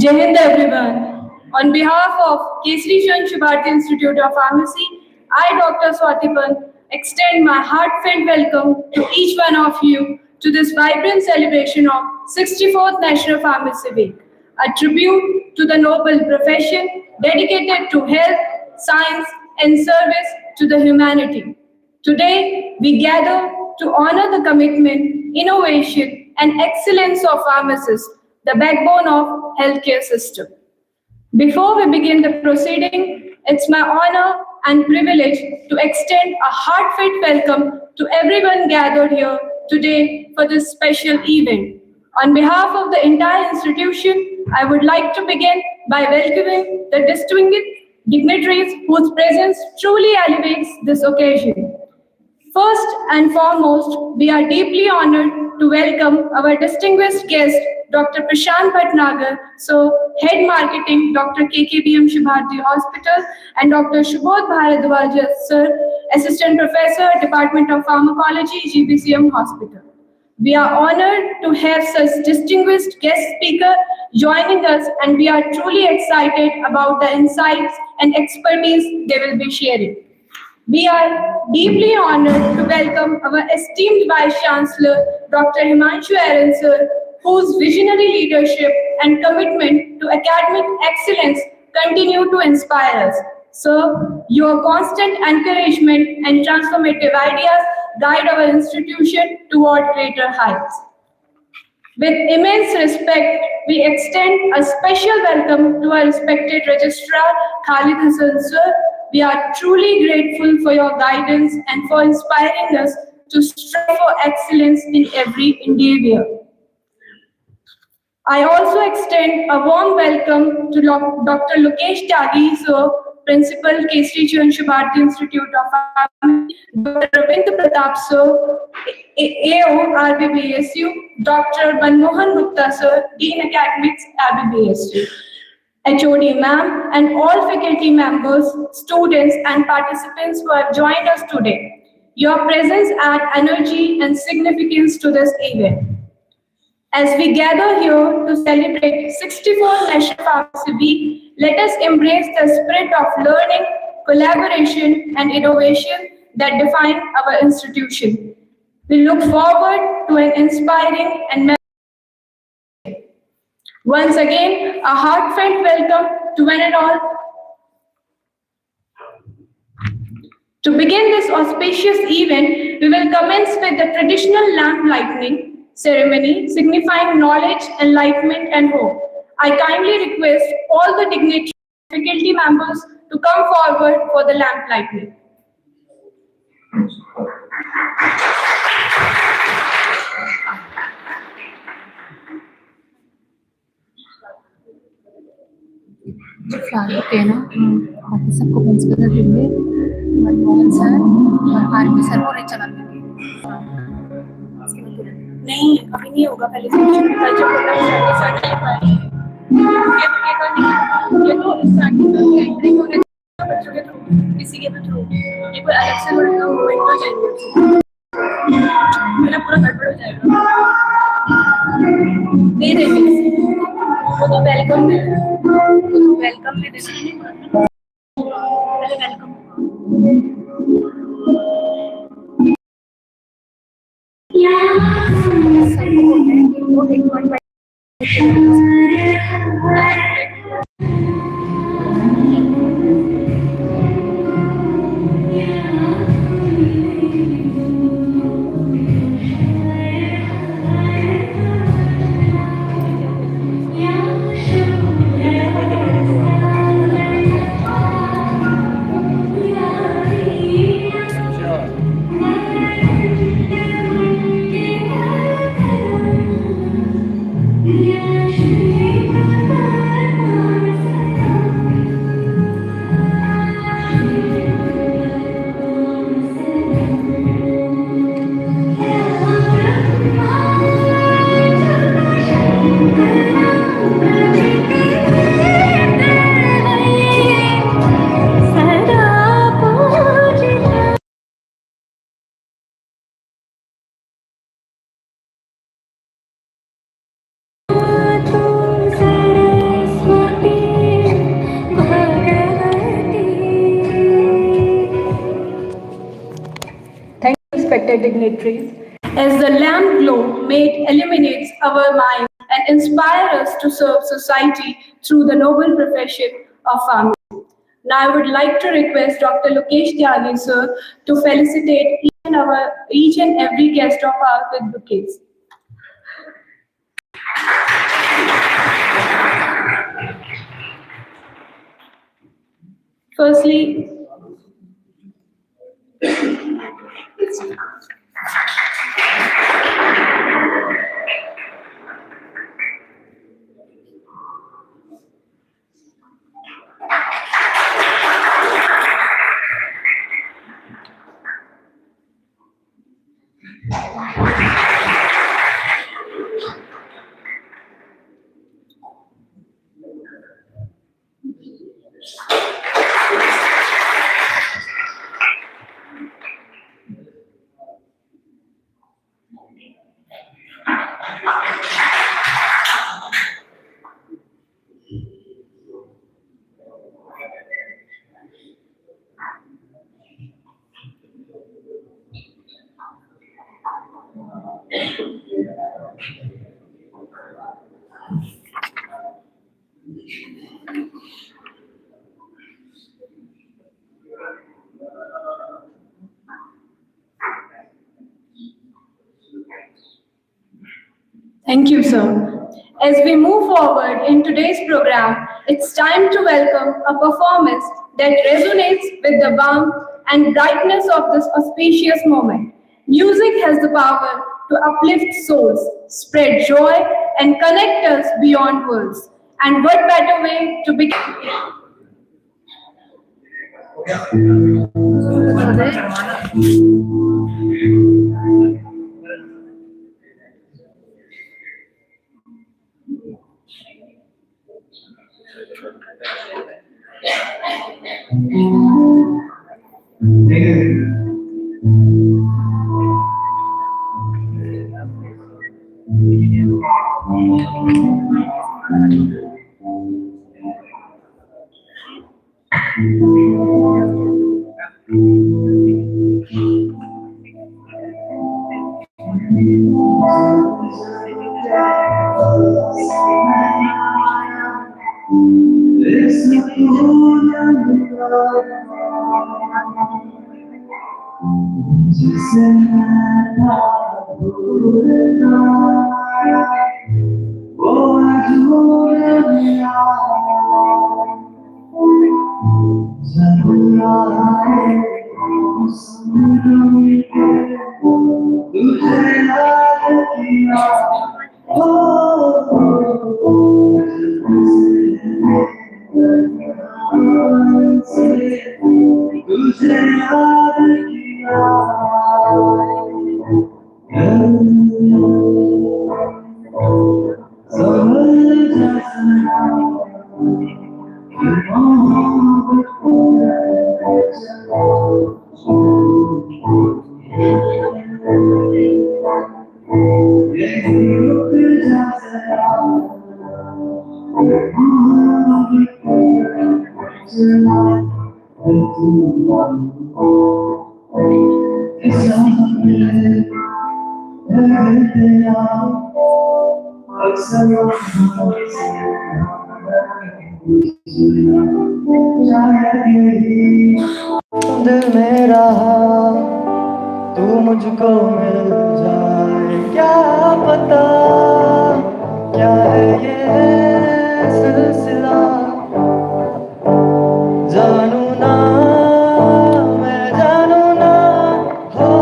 Jai Hind everyone. On behalf of Kesri Subharti Institute of Pharmacy, I, Dr. Swati, extend my heartfelt welcome to each one of you to this vibrant celebration of 64th National Pharmacy Week, a tribute to the noble profession dedicated to health, science, and service to the humanity. Today, we gather to honor the commitment, innovation, and excellence of pharmacists, the backbone of healthcare system. Before we begin the proceeding, it's my honor and privilege to extend a heartfelt welcome to everyone gathered here today for this special event. On behalf of the entire institution, I would like to begin by welcoming the distinguished dignitaries whose presence truly elevates this occasion. First and foremost, we are deeply honored to welcome our distinguished guest, Dr. Prashant Bhatnagar, Head Marketing, Dr. KKBM Subharti Hospital, and Dr. Subodh Bharadwaj, Sir, Assistant Professor, Department of Pharmacology, GBCM Hospital. We are honored to have such distinguished guest speaker joining us, and we are truly excited about the insights and expertise they will be sharing. We are deeply honored to welcome our esteemed Vice Chancellor, Dr. Himanshu Aaron, sir, whose visionary leadership and commitment to academic excellence continue to inspire us. Sir, your constant encouragement and transformative ideas guide our institution toward greater heights. With immense respect, we extend a special welcome to our respected Registrar, Khalid Hassan, sir. We are truly grateful for your guidance and for inspiring us to strive for excellence in every endeavor. I also extend a warm welcome to Dr. Lokesh Tyagi, sir, Principal, Kesri Subharti Institute of Pharmacy, Dr. Ravind Pratap, sir, AO, RBBSU, Dr. Manmohan Gupta, sir, Dean Academics, RBBSU. HOD ma'am, and all faculty members, students, and participants who have joined us today. Your presence adds energy and significance to this event. As we gather here to celebrate 64th National Pharmacy Week, let us embrace the spirit of learning, collaboration, and innovation that define our institution. We look forward to an inspiring and once again, a heartfelt welcome to one and all. To begin this auspicious event, we will commence with the traditional lamp lighting ceremony signifying knowledge, enlightenment, and hope. I kindly request all the dignitaries and faculty members to come forward for the lamp lighting. Okay ना बाकी सबको principal देंगे Manmohan sir और RP sir को चला देंगे नहीं अभी नहीं होगा पहले से कल जब प्रोग्राम ये तो स्टार्टिंग एंट्रिंग होने बच्चों के थ्रू किसी के भी थ्रू एक बार अलग से लड़का मूवमेंट हो जाएंगे मेरा पूरा गड़बड़ हो जाएगा दे देंगे वो तो वेलकम में दे देंगे सबको होता है कि वो एक बार respected dignitaries. As the lamp glow made illuminates our minds and inspire us to serve society through the noble profession of pharmacy. Now I would like to request Dr. Lokesh Tyagi sir to felicitate each and every guest of ours with bouquets. Firstly, thank you, sir. As we move forward in today's program, it's time to welcome a performance that resonates with the warmth and brightness of this auspicious moment. Music has the power to uplift souls, spread joy, and connect us beyond words. And what better way to begin? दिल मेरा तू मुझको मिल जाए, क्या पता क्या है ये सिलसिला। जानू ना मैं जानू ना हो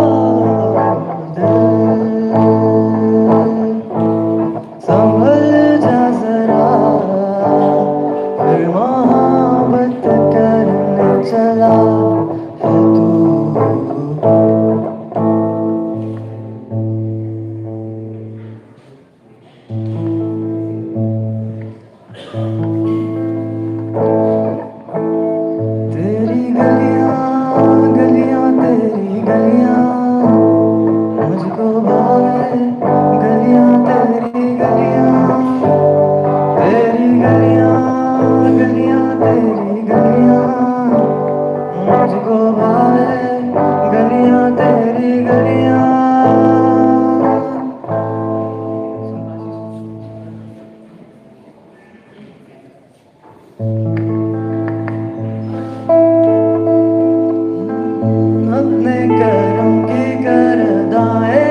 दिल, संभल जा जरा फिर मोहब्बत करने चला है तू। तेरी गलियां गलियां तेरी गलियां मुझको भावे, गलियां तेरी गलियां, तेरी गलियां गलियां तेरी गलियां मुझको भावे, गलियां तेरी गलियां। अपने कर्म की करदाए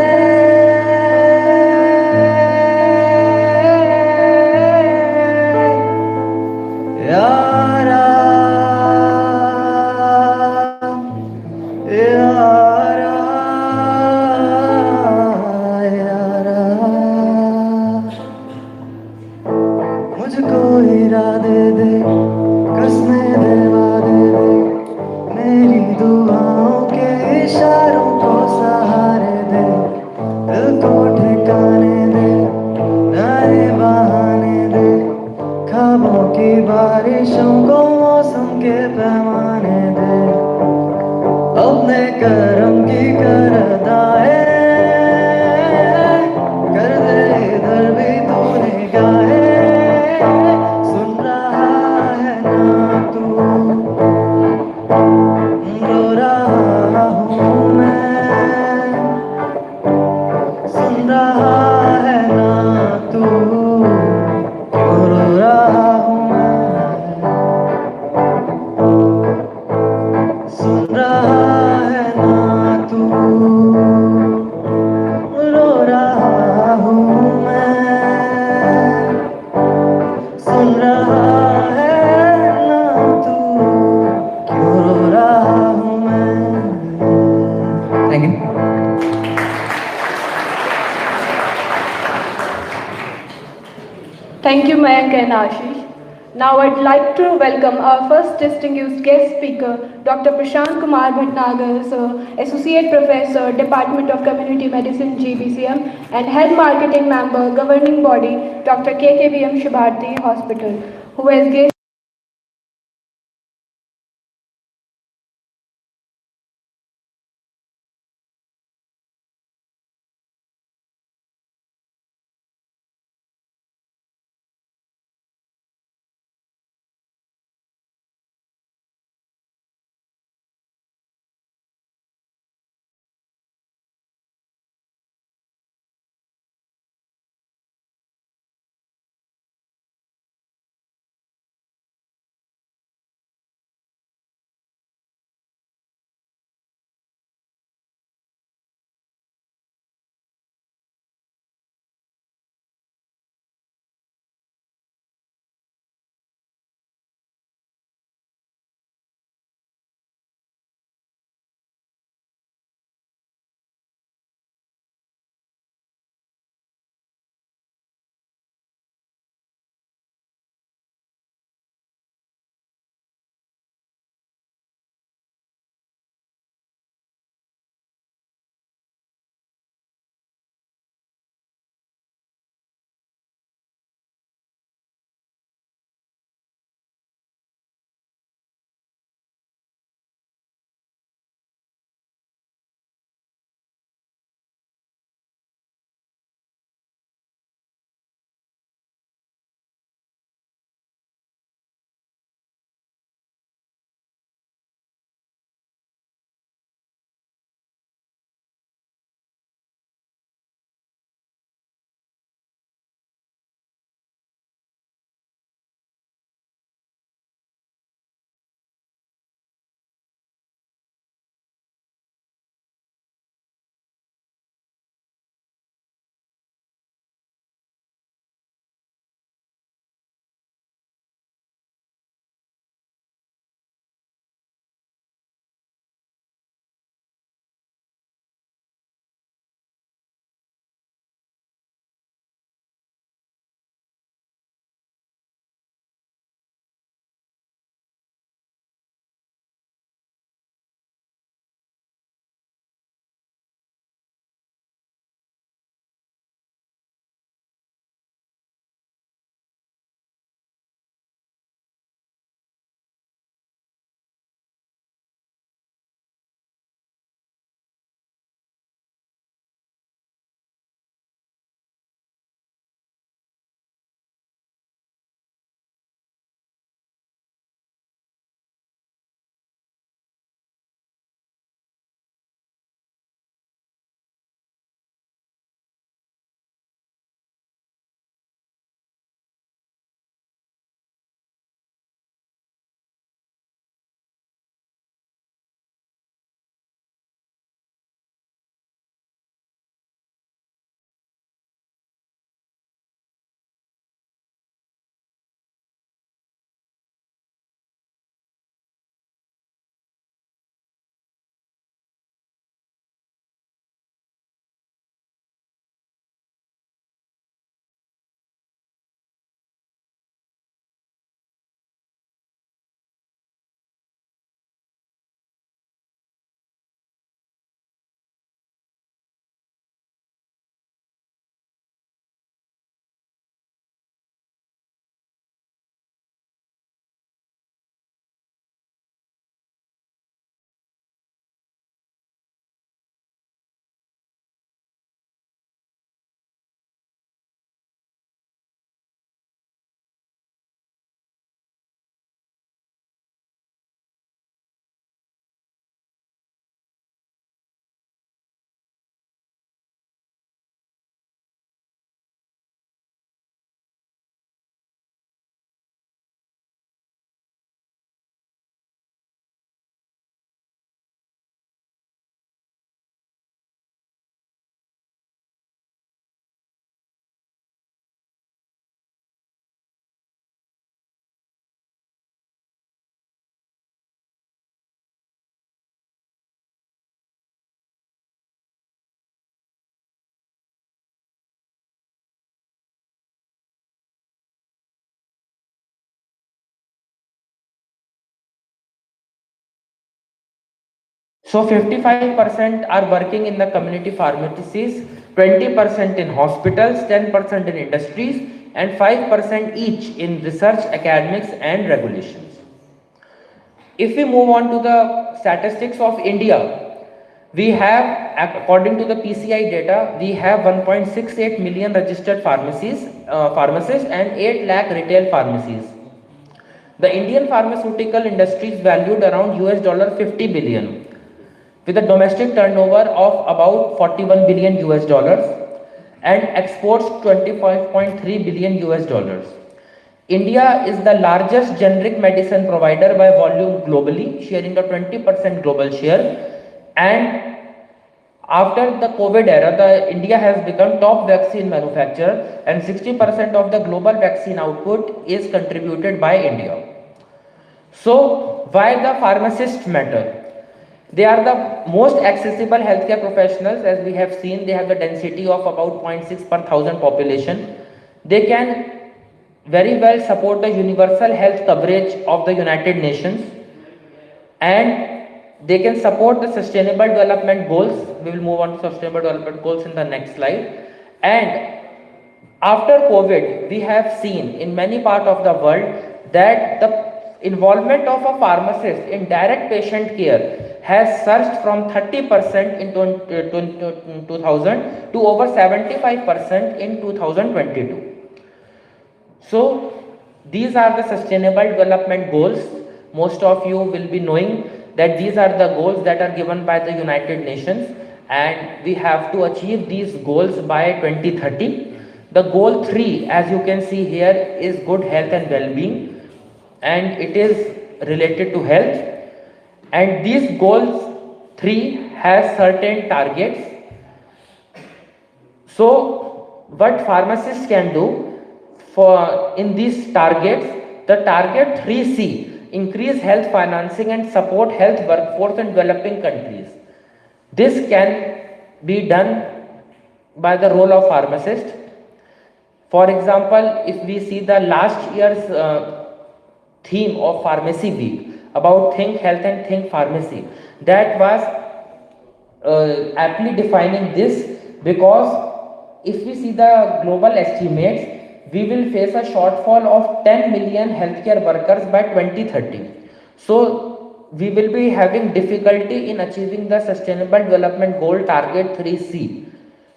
यारा यारा यारा, मुझको हीरा दे दे, कसमें दिलवा दे दे, मेरी दुआओं के इशारों को सहारे दे, दिल को ठिकाने दे, नए बहाने दे, ख्वाबों की बारिशों को मौसम के पैमाने दे। अपने करम की करदाए कर दे इधर भी तूने गाए, सुन रहा है ना तू, रो रहा हूँ मैं, सुन रहा है ना तू, क्यों रो रहा हूँ मैं, सुन रहा है ना तू, रो रहा हूँ मैं, सुन रहा है ना तू, क्यों रो रहा हूँ मैं। Thank you. Thank you, Mayank and Ashish. Now I'd like to welcome our first distinguished guest speaker, Dr. Prashant Kumar Bhatnagar, sir, Associate Professor, Department of Community Medicine, GBCM, and Head Marketing Member, Governing Body, Dr. KKBM Subharti Hospital, who has graced So 55% are working in the community pharmacies, 20% in hospitals, 10% in industries, and 5% each in research, academics, and regulations. If we move on to the statistics of India, we have, according to the PCI data, we have 1.68 million registered pharmacists and 8 lakh retail pharmacies. The Indian pharmaceutical industry is valued around $50 billion, with a domestic turnover of about 41 billion US dollars and exports 25.3 billion US dollars. India is the largest generic medicine provider by volume globally, sharing a 20% global share. And after the COVID era, India has become top vaccine manufacturer, and 60% of the global vaccine output is contributed by India. So, why the pharmacists matter? They are the most accessible healthcare professionals. As we have seen, they have the density of about zero point 0.6 per thousand population. They can very well support the universal health coverage of the United Nations, and they can support the sustainable development goals. We will move on to sustainable development goals in the next slide. And after COVID, we have seen in many parts of the world that the involvement of a pharmacist in direct patient care has surged from 30% in 2000 to over 75% in 2022. So these are the sustainable development goals. Most of you will be knowing that these are the goals that are given by the United Nations, and we have to achieve these goals by 2030. The goal 3, as you can see here, is good health and well-being, and it is related to health. And these goals 3 has certain targets. So what pharmacists can do for in these targets, the target 3C, increase health financing and support health workforce in developing countries. This can be done by the role of pharmacist. For example, if we see the last year's theme of Pharmacy Week about Think Health and Think Pharmacy, that was aptly defining this, because if we see the global estimates, we will face a shortfall of 10 million healthcare workers by 2030. So we will be having difficulty in achieving the Sustainable Development Goal target 3C.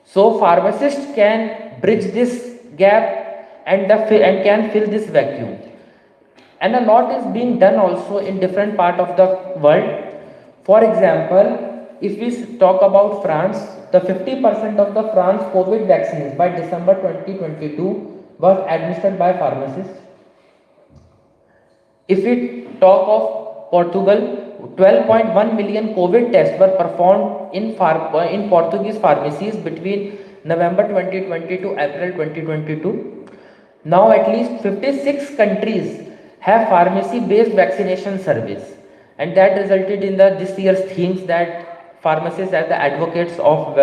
So pharmacists can bridge this gap and can fill this vacuum. And a lot is being done also in different part of the world. For example, if we talk about France, the 50% of the France COVID vaccines by December 2022 was administered by pharmacists. If we talk of Portugal, 12.1 million COVID tests were performed in Portuguese pharmacies between November 2020 to April 2022. Now at least 56 countries have pharmacy-based vaccination service, and that resulted in this year's themes that pharmacists are the advocates of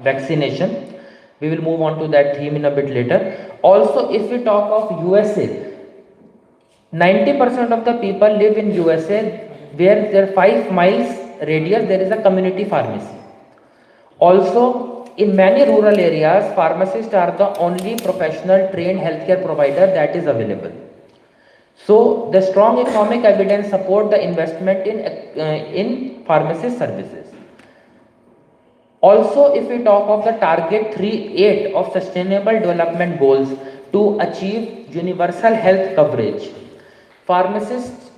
vaccination. We will move on to that theme in a bit later. Also, if we talk of USA, 90% of the people live in USA where there 5 miles radius there is a community pharmacy. Also, in many rural areas, pharmacists are the only professional trained healthcare provider that is available. So, the strong economic evidence support the investment in pharmacist services. Also, if we talk of the target 3.8 of Sustainable Development Goals to achieve universal health coverage, pharmacists,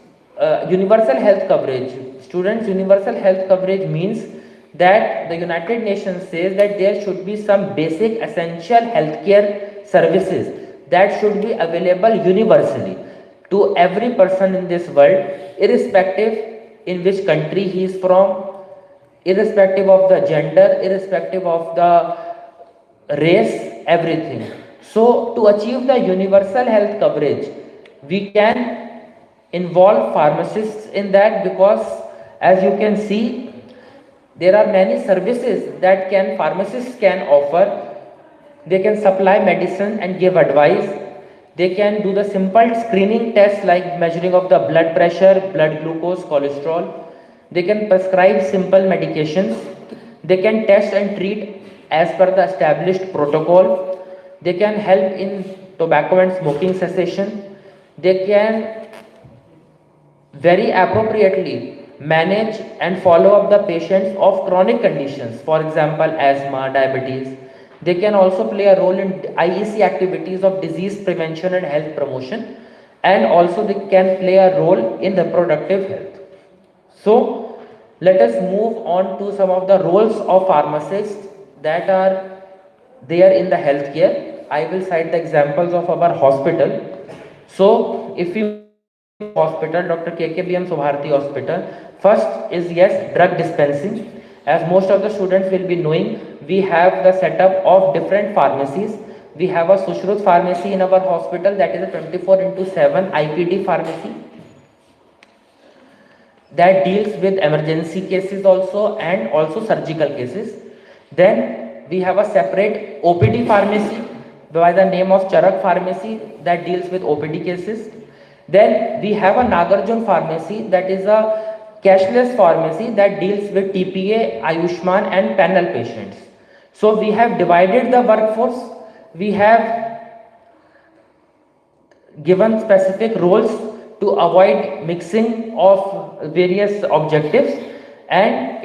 universal health coverage, students, universal health coverage means that the United Nations says that there should be some basic essential healthcare services that should be available universally to every person in this world, irrespective in which country he is from, irrespective of the gender, irrespective of the race, everything. So to achieve the universal health coverage, we can involve pharmacists in that, because as you can see, there are many services that pharmacists can offer. They can supply medicine and give advice. They can do the simple screening tests like measuring of the blood pressure, blood glucose, cholesterol. They can prescribe simple medications. They can test and treat as per the established protocol. They can help in tobacco and smoking cessation. They can very appropriately manage and follow up the patients of chronic conditions, for example, asthma, diabetes. They can also play a role in IEC activities of disease prevention and health promotion, and also they can play a role in reproductive health. So, let us move on to some of the roles of pharmacists that are there in the healthcare. I will cite the examples of our hospital. So, if we hospital, Dr. KKBM Subharti Hospital. First is yes, drug dispensing. As most of the students will be knowing, we have the setup of different pharmacies. We have a Sushrut pharmacy in our hospital, that is a 24/7 IPD pharmacy that deals with emergency cases also and also surgical cases. Then we have a separate OPD pharmacy by the name of Charak pharmacy that deals with OPD cases. Then we have a Nagarjun pharmacy, that is a cashless pharmacy that deals with TPA, Ayushman and panel patients. So we have divided the workforce. We have given specific roles to avoid mixing of various objectives, and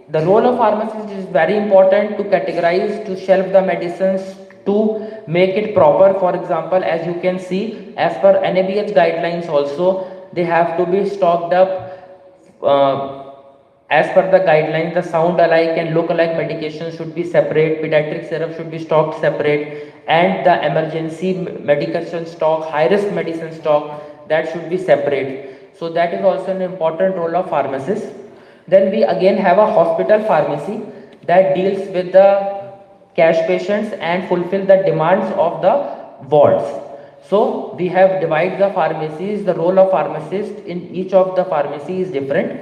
the role of pharmacist is very important to categorize, to shelf the medicines, to make it proper. For example, as you can see, as per NABH guidelines also, they have to be stocked up as per the guidelines. The sound alike and look alike medications should be separate, pediatric syrup should be stocked separate, and the emergency medication stock, high risk medicine stock, that should be separate. So that is also an important role of pharmacist. Then we again have a hospital pharmacy that deals with the cash patients and fulfill the demands of the wards. So we have divided the pharmacies. The role of pharmacist in each of the pharmacy is different.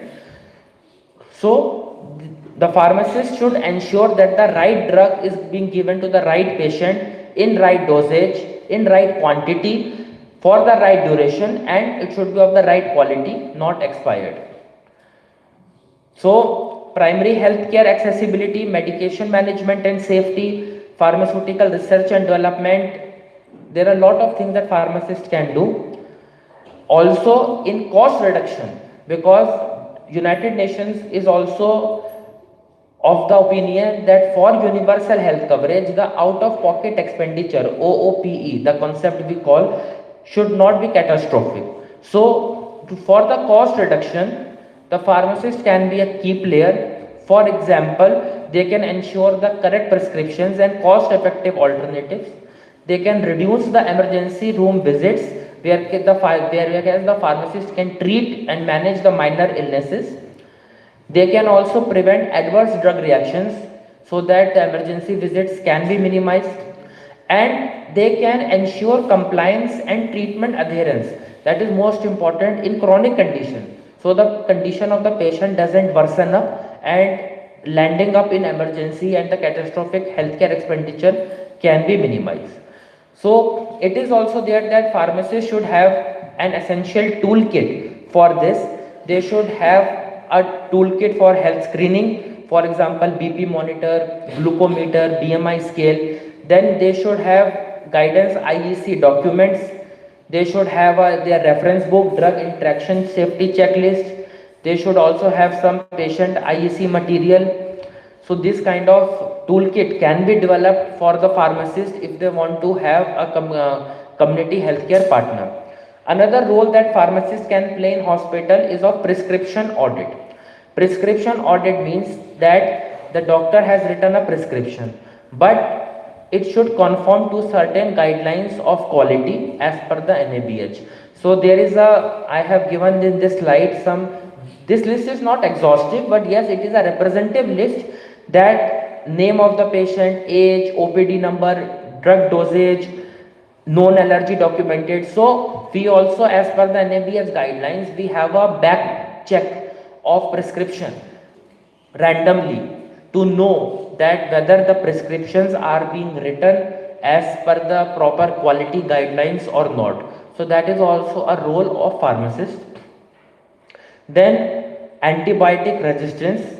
So the pharmacist should ensure that the right drug is being given to the right patient in right dosage, in right quantity, for the right duration, and it should be of the right quality, not expired. So primary healthcare accessibility, medication management and safety, pharmaceutical research and development, there are a lot of things that pharmacists can do. Also in cost reduction, because United Nations is also of the opinion that for universal health coverage, the out of pocket expenditure, OOPE, the concept we call, should not be catastrophic. So for the cost reduction, the pharmacist can be a key player. For example, they can ensure the correct prescriptions and cost effective alternatives. They can reduce the emergency room visits where the pharmacist can treat and manage the minor illnesses. They can also prevent adverse drug reactions so that the emergency visits can be minimized, and they can ensure compliance and treatment adherence. That is most important in chronic condition. So the condition of the patient doesn't worsen up and landing up in emergency, and the catastrophic healthcare expenditure can be minimized. So it is also there that pharmacists should have an essential toolkit for this. They should have a toolkit for health screening, for example BP monitor, glucometer, BMI scale. Then they should have guidance IEC documents. They should have their reference book, drug interaction safety checklist. They should also have some patient IEC material. So this kind of toolkit can be developed for the pharmacist if they want to have a community healthcare partner. Another role that pharmacists can play in hospital is of prescription audit. Prescription audit means that the doctor has written a prescription, but it should conform to certain guidelines of quality as per the NABH. So there is I have given in this slide this list is not exhaustive, but yes, it is a representative list, that name of the patient, age, OPD number, drug dosage, known allergy documented. So we also, as per the NABH guidelines, we have a back check of prescription randomly to know that whether the prescriptions are being written as per the proper quality guidelines or not. So that is also a role of pharmacist. Then antibiotic resistance.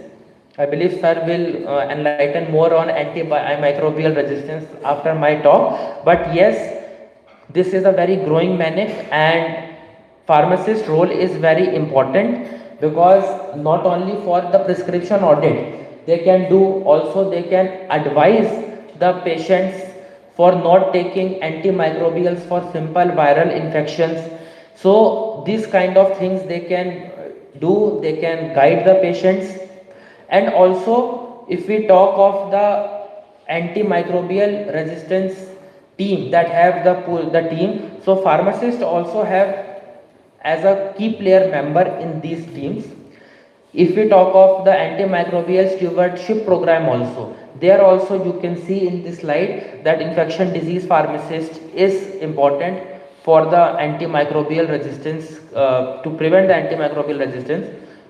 I believe sir will enlighten more on antimicrobial resistance after my talk. But yes, this is a very growing menace, and pharmacist role is very important, because not only for the prescription audit they can do, also they can advise the patients for not taking antimicrobials for simple viral infections. So these kind of things they can do, they can guide the patients. And also, if we talk of the antimicrobial resistance team that have the team, so pharmacists also have as a key player member in these teams. If we talk of the antimicrobial stewardship program also, there also you can see in this slide that infection disease pharmacist is important for the antimicrobial resistance, to prevent the antimicrobial resistance.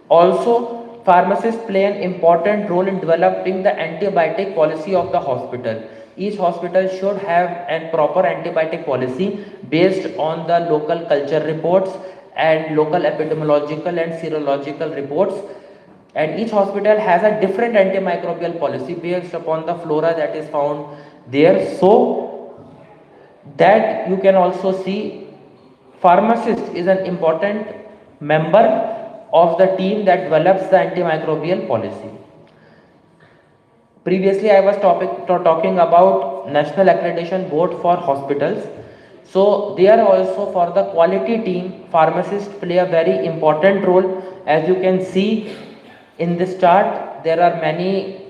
Also, pharmacists play an important role in developing the antibiotic policy of the hospital. Each hospital should have a proper antibiotic policy based on the local culture reports and local epidemiological and serological reports. And each hospital has a different antimicrobial policy based upon the flora that is found there. So that you can also see pharmacist is an important member of the team that develops the antimicrobial policy. Previously I was talking about National Accreditation Board for Hospitals. So there also for the quality team, pharmacists play a very important role. As you can see in this chart, there are many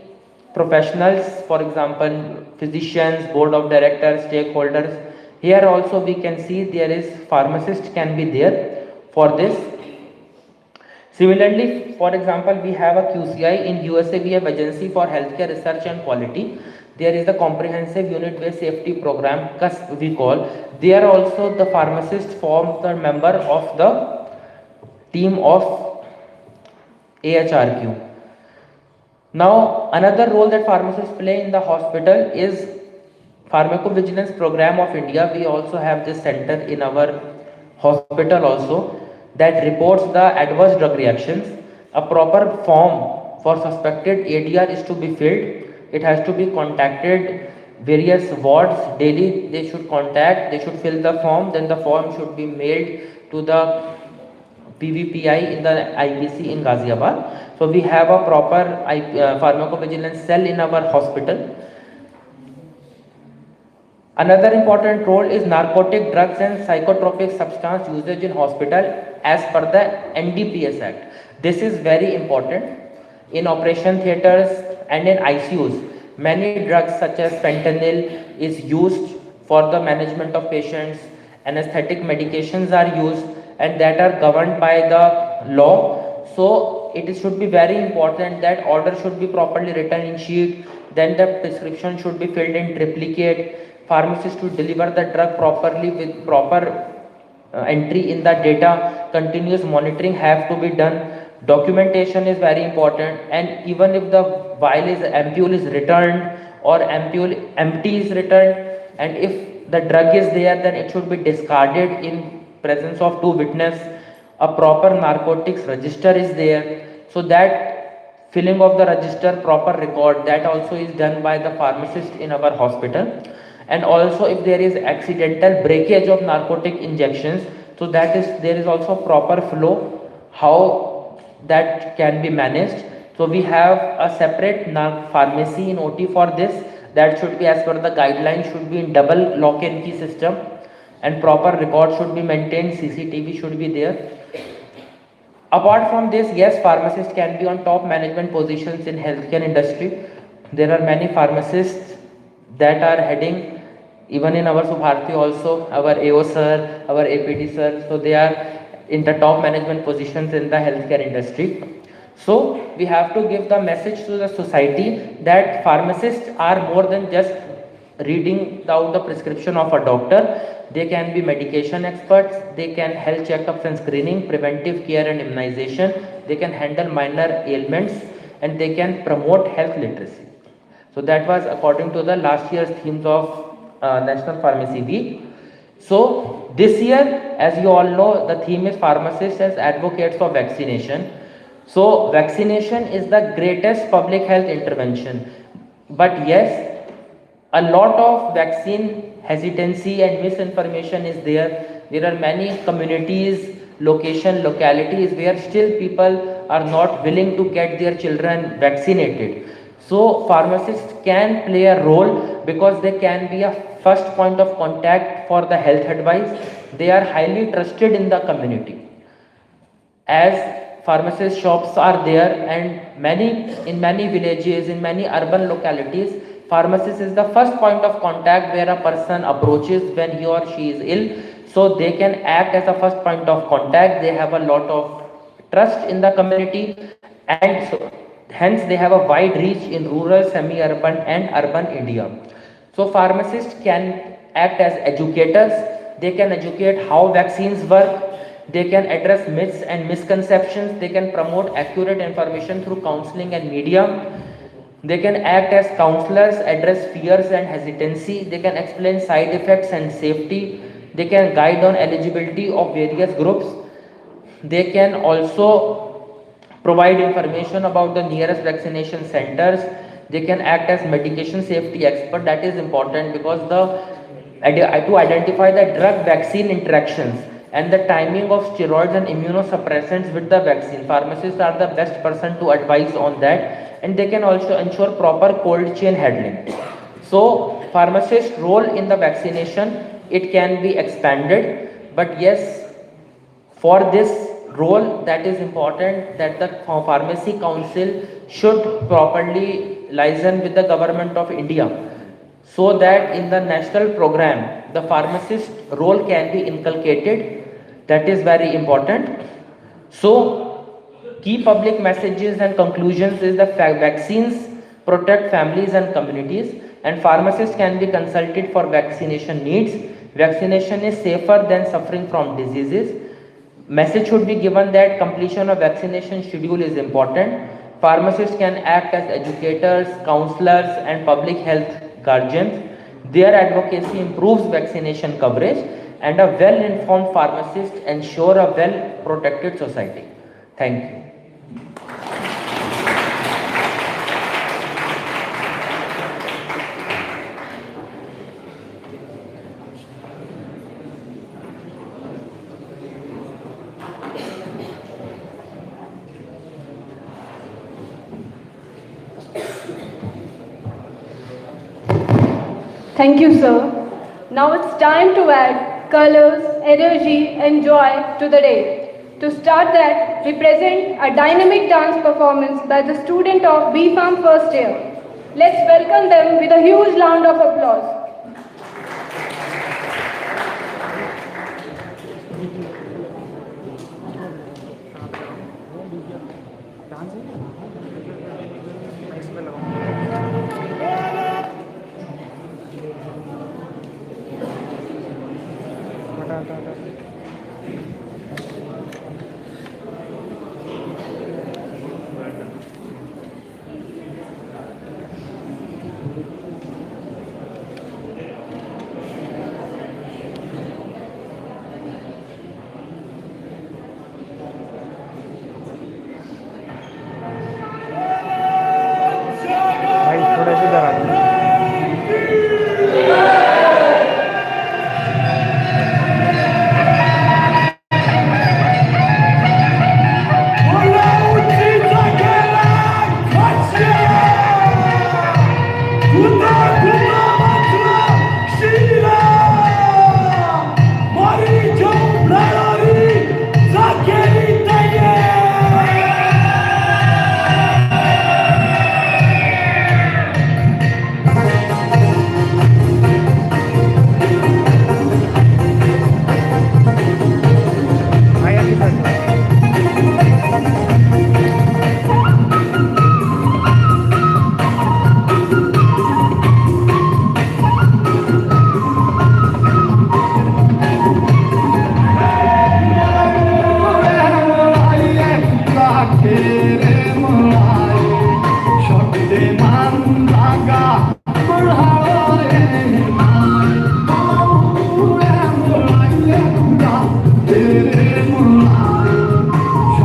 professionals, for example, physicians, board of directors, stakeholders. Here also we can see there is pharmacist can be there for this. Similarly, for example, we have a QCI in USA. We have Agency for Healthcare Research and Quality. There is the Comprehensive Unit-Based Safety Program, CUSP we call. There also the pharmacist forms the member of the team of AHRQ. Now, another role that pharmacists play in the hospital is Pharmacovigilance Program of India. We also have this center in our hospital also that reports the adverse drug reactions. A proper form for suspected ADR is to be filled. It has to be contacted various wards daily. They should fill the form. Then the form should be mailed to the PVPI in the IPC in Ghaziabad. So we have a proper pharmacovigilance cell in our hospital. Another important role is narcotic drugs and psychotropic substance usage in hospital as per the NDPS Act. This is very important. In operation theatres and in ICUs, many drugs such as fentanyl is used for the management of patients. Anesthetic medications are used and that are governed by the law. So it should be very important that order should be properly written in sheet. Then the prescription should be filled in triplicate. Pharmacist to deliver the drug properly with proper entry in the data. Continuous monitoring have to be done. Documentation is very important, and even if the ampule is returned or ampule empty is returned, and if the drug is there, then it should be discarded in presence of two witnesses. A proper narcotics register is there, so that filling of the register, proper record, that also is done by the pharmacist in our hospital. And also if there is accidental breakage of narcotic injections, so there is also proper flow how that can be managed. So we have a separate pharmacy in OT for this. That should be as per the guidelines, should be in double lock and key system, and proper record should be maintained. CCTV should be there. Apart from this, yes, pharmacists can be on top management positions in healthcare industry. There are many pharmacists that are heading, even in our Subharti also, our AO sir, our APD sir, so they are in the top management positions in the healthcare industry. So we have to give the message to the society that pharmacists are more than just reading out the prescription of a doctor. They can be medication experts, they can health checkups and screening, preventive care and immunization, they can handle minor ailments, and they can promote health literacy. So that was according to the last year's themes of National Pharmacy Week. So this year, as you all know, the theme is pharmacists as advocates for vaccination. So vaccination is the greatest public health intervention. But yes, a lot of vaccine hesitancy and misinformation is there. There are many communities, localities where still people are not willing to get their children vaccinated. So pharmacists can play a role because they can be a first point of contact for the health advice. They are highly trusted in the community. As pharmacist shops are there, and many villages, in many urban localities, pharmacist is the first point of contact where a person approaches when he or she is ill. So they can act as a first point of contact. They have a lot of trust in the community, and so hence they have a wide reach in rural, semi-urban and urban India. So pharmacists can act as educators. They can educate how vaccines work. They can address myths and misconceptions. They can promote accurate information through counseling and media. They can act as counselors, address fears and hesitancy. They can explain side effects and safety. They can guide on eligibility of various groups. They can also provide information about the nearest vaccination centers. They can act as medication safety expert. That is important because to identify the drug vaccine interactions and the timing of steroids and immunosuppressants with the vaccine. Pharmacists are the best person to advise on that, and they can also ensure proper cold chain handling. So pharmacist role in the vaccination, it can be expanded, but yes, for this role that is important that the pharmacy council should properly liaison with the government of India, so that in the national program the pharmacist role can be inculcated. That is very important. So key public messages and conclusions is that vaccines protect families and communities, and pharmacists can be consulted for vaccination needs. Vaccination is safer than suffering from diseases. Message should be given that completion of vaccination schedule is important. Pharmacists can act as educators, counselors and public health guardians. Their advocacy improves vaccination coverage, and a well-informed pharmacist ensure a well-protected society. Thank you. Thank you, sir. Now it's time to add colors, energy, and joy to the day. To start that, we present a dynamic dance performance by the student of B Farm first year. Let's welcome them with a huge round of applause.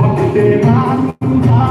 Shot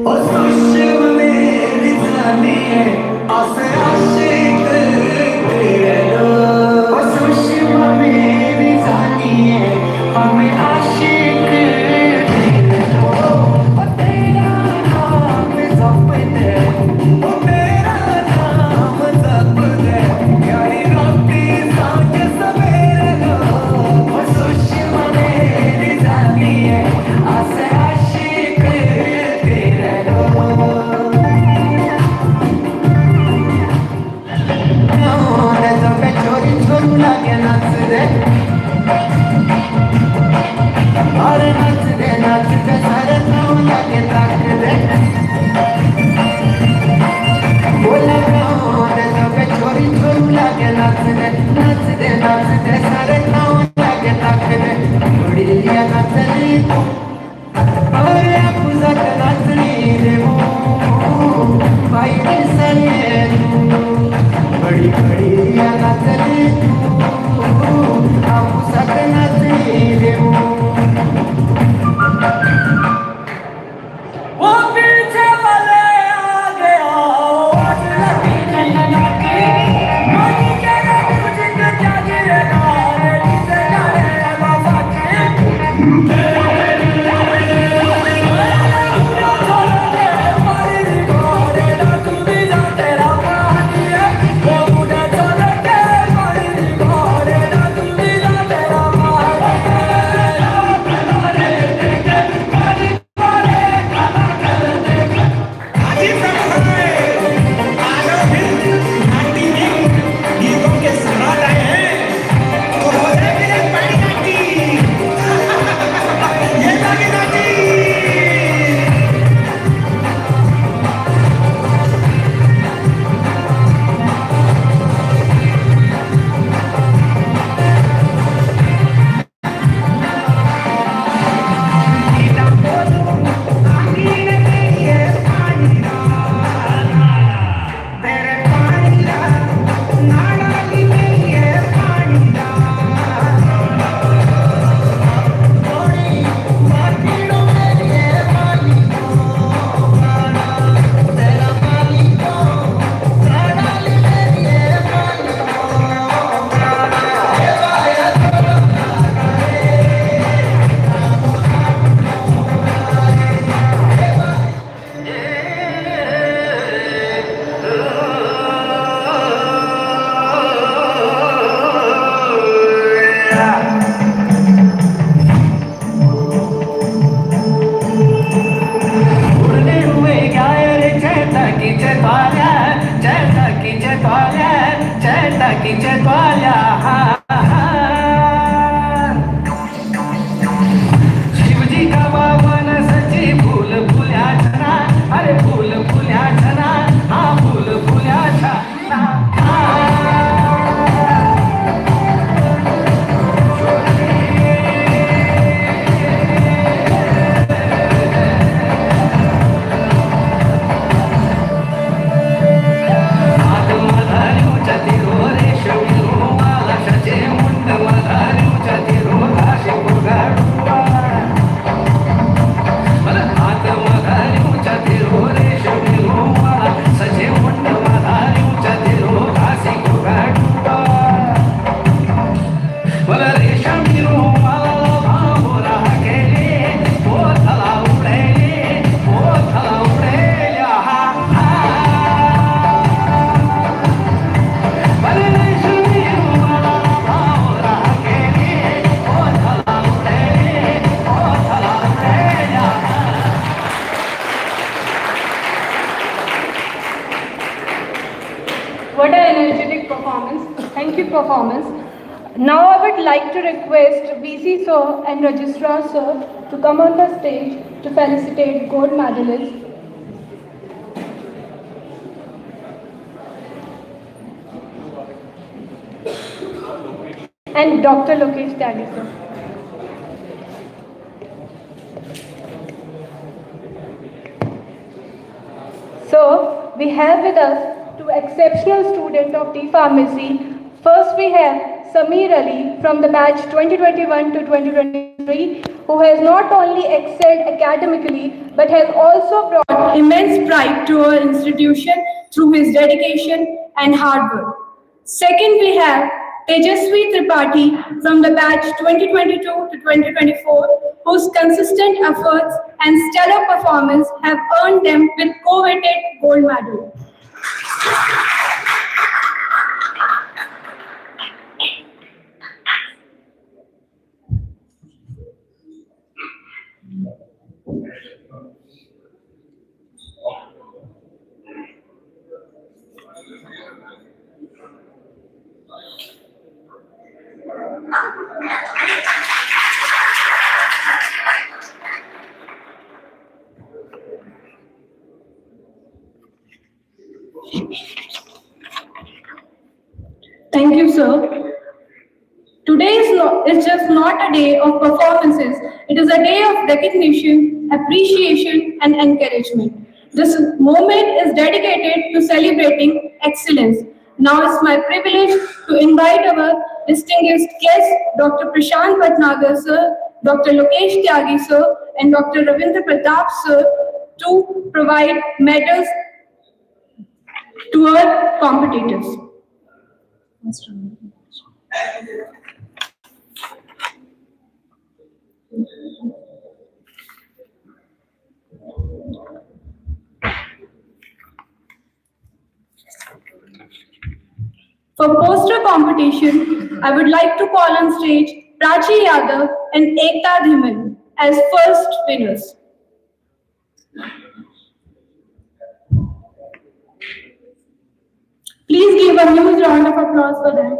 ओ सुषम मेरी जानी है आसे आशिक तेरे लो ओ सुषम मेरी जानी है हमें आशिक तेरे लो ओ तेरा नाम जप दे ओ मेरा नाम जप दे यारी राती सांझ सवेरे लो ओ सुषम मेरी जानी है आसे आशिक तेरे लो चोरी छोरू लागे नाच दे अरे नाच दे सारे नाव लागे ताक दे बोला सबे चोरी छोरू लागे नाच दे सारे नाव लागे ताक दे थोड़ी लिया नाचनी अरे आपुजात नाचनी रे मो भाई किसने तू बड़ी बड़ी लिया नाचनी आपुजात नाचनी रे मो वो पीछे वाले आ गया आज लगी लगी मनी के तुझे क्या गिरेगा रे किसे जाने बाबा शिवजी का बावन सची फूल फुल्या छना अरे फूल फुल्या छना हा फूल फुल्या छना What an energetic performance. Thank you, performance. Now I would like to request VC sir and Registrar sir to come on the stage to felicitate gold medalists. And Dr. Lokesh Daddy sir. So, we have with us two exceptional students of the pharmacy. First, we have Sameer Ali from the batch 2021 to 2023, who has not only excelled academically but has also brought immense pride to our institution through his dedication and hard work. Second, we have Tejasvi Tripathi from the batch 2022 to 2024, whose consistent efforts and stellar performance have earned them with coveted gold medal. Thank you, sir. Today is just not a day of performances, it is a day of recognition, appreciation, and encouragement. This moment is dedicated to celebrating excellence. Now it's my privilege to invite our distinguished guests, Dr. Prashant Bhatnagar, sir, Dr. Lokesh Tyagi, sir, and Dr. Ravindra Pratap, sir, to provide medals to our competitors. For poster competition, I would like to call on stage Prachi Yadav and Ekta Dhiman as first winners. Please give a huge round of applause for them.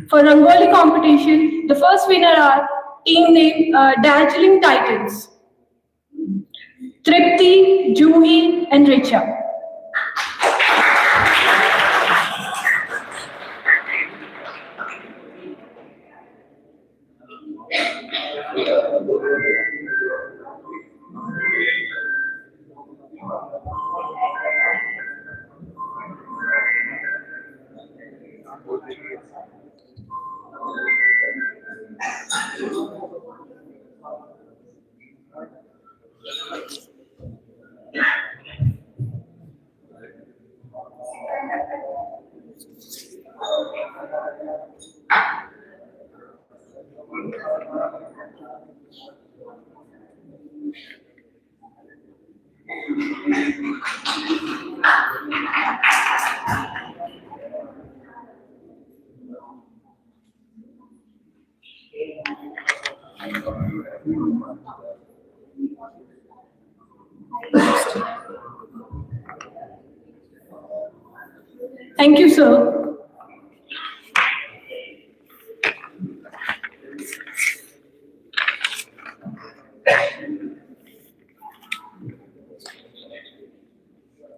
For Rangoli competition, the first winner are team name Darjeeling Titans, Tripti, Juhi, and Richa. Thank you, sir.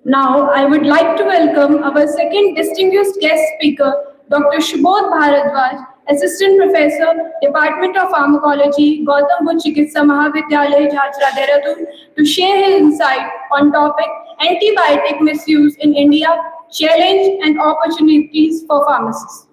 Now, I would like to welcome our second distinguished guest speaker, Dr. Subodh Bharadwaj, Assistant Professor, Department of Pharmacology, Gautam Buddha Chikitsa Mahavidyalaya, Jhajra, Dehradun, to share his insight on topic antibiotic misuse in India, challenge and opportunities for pharmacists.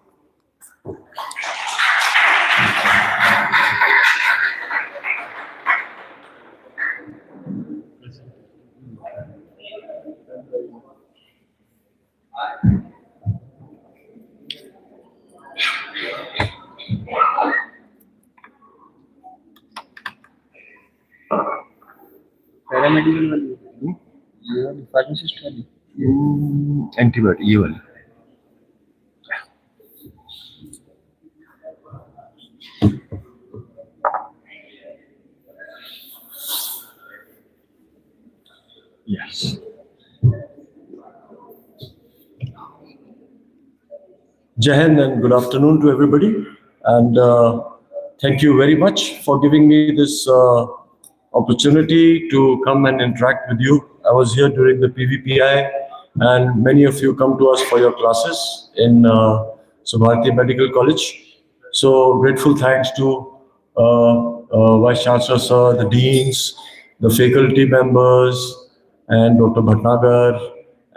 Paramedical वाली ये वाली pharmacist वाली antibiotic ये वाली Jai Hind and good afternoon to everybody. And thank you very much for giving me this opportunity to come and interact with you. I was here during the PVPI, and many of you come to us for your classes in Subharti Medical College. So grateful thanks to Vice Chancellor Sir, the deans, the faculty members, and Dr. Bhatnagar,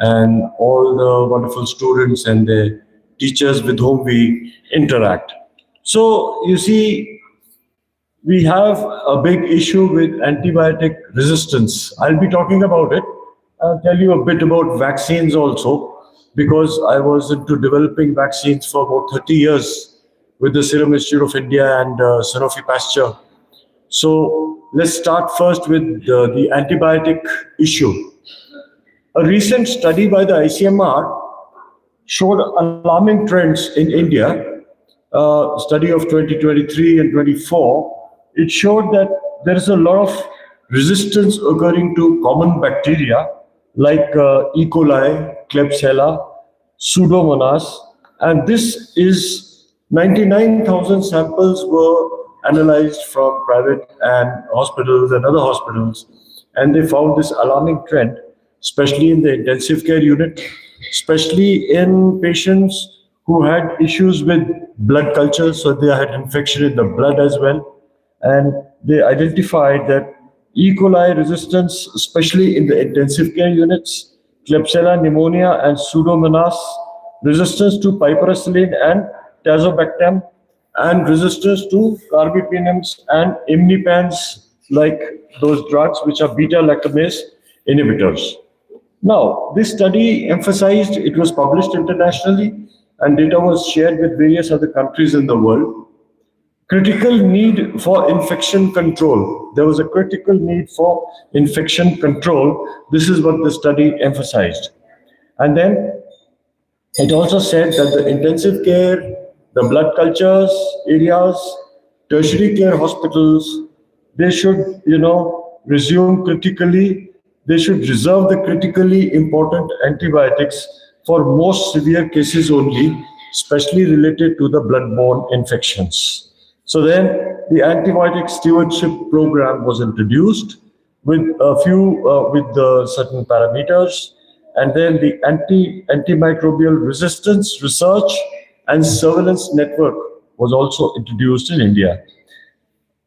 and all the wonderful students and the teachers with whom we interact. So you see, we have a big issue with antibiotic resistance. I'll be talking about it. I'll tell you a bit about vaccines also, because I was into developing vaccines for about 30 years with the Serum Institute of India and Sanofi Pasteur. So let's start first with the antibiotic issue. A recent study by the ICMR showed alarming trends in India. Study of 2023 and 24, it showed that there is a lot of resistance occurring to common bacteria like E. coli, Klebsiella, Pseudomonas, and this is 99,000 samples were analyzed from private and hospitals and other hospitals, and they found this alarming trend, especially in the intensive care unit, especially in patients who had issues with blood culture, so they had infection in the blood as well. And they identified that E. coli resistance, especially in the intensive care units, Klebsiella pneumonia and Pseudomonas, resistance to piperacillin and tazobactam, and resistance to carbapenems and imnipans, like those drugs which are beta-lactamase inhibitors. Now, this study emphasized, it was published internationally, and data was shared with various other countries in the world. Critical need for infection control. There was a critical need for infection control. This is what the study emphasized. And then it also said that the intensive care, the blood cultures areas, tertiary care hospitals, they should, resume critically. They should reserve the critically important antibiotics for most severe cases only, especially related to the bloodborne infections. So then the antibiotic stewardship program was introduced with a few, with certain parameters, and then the antimicrobial resistance research and surveillance network was also introduced in India.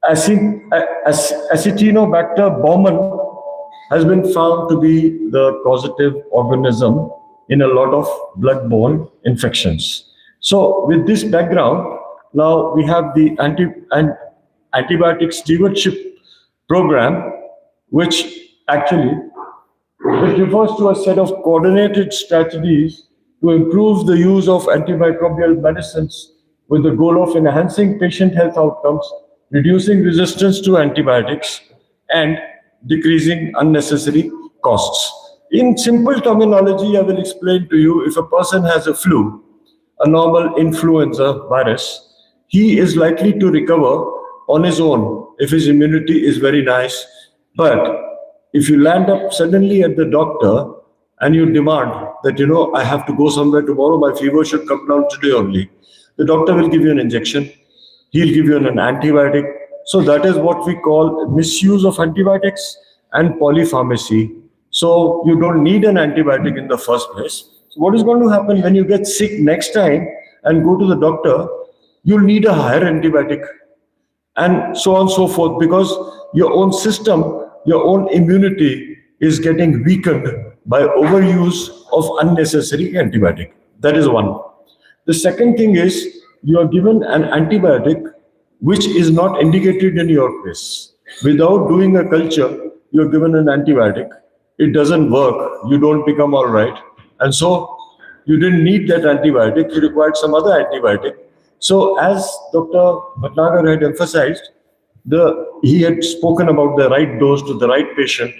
Acinetobacter baumannii has been found to be the causative organism in a lot of bloodborne infections. So with this background, now we have the antibiotic stewardship program, which actually it refers to a set of coordinated strategies to improve the use of antimicrobial medicines with the goal of enhancing patient health outcomes, reducing resistance to antibiotics, and decreasing unnecessary costs. In simple terminology, I will explain to you, if a person has a flu, a normal influenza virus, he is likely to recover on his own if his immunity is very nice. But if you land up suddenly at the doctor and you demand that, I have to go somewhere tomorrow, my fever should come down today only, the doctor will give you an injection, he'll give you an antibiotic. So that is what we call misuse of antibiotics and polypharmacy. So you don't need an antibiotic in the first place. So what is going to happen when you get sick next time and go to the doctor? You'll need a higher antibiotic, and so on and so forth, because your own system, your own immunity is getting weakened by overuse of unnecessary antibiotic. That is one. The second thing is, you are given an antibiotic which is not indicated in your case. Without doing a culture, you're given an antibiotic. It doesn't work. You don't become all right. And so you didn't need that antibiotic. You required some other antibiotic. So as Dr. Bhatnagar had emphasized, he had spoken about the right dose to the right patient.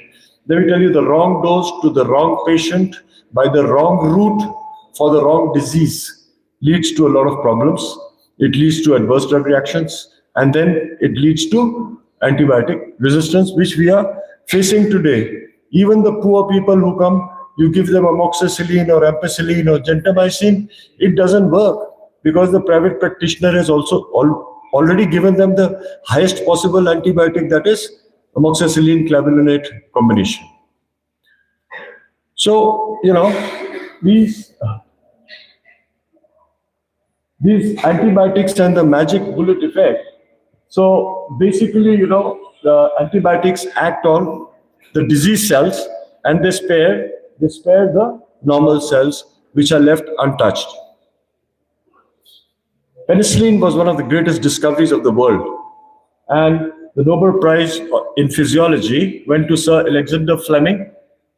Let me tell you, the wrong dose to the wrong patient by the wrong route for the wrong disease leads to a lot of problems. It leads to adverse drug reactions, and then it leads to antibiotic resistance, which we are facing today. Even the poor people who come, you give them amoxicillin or ampicillin or gentamicin, it doesn't work. because the private practitioner has also already given them the highest possible antibiotic, that is amoxicillin clavulanate combination. So, these antibiotics and the magic bullet effect. So basically, the antibiotics act on the disease cells and they spare the normal cells which are left untouched. Penicillin was one of the greatest discoveries of the world, and the Nobel Prize in Physiology went to Sir Alexander Fleming,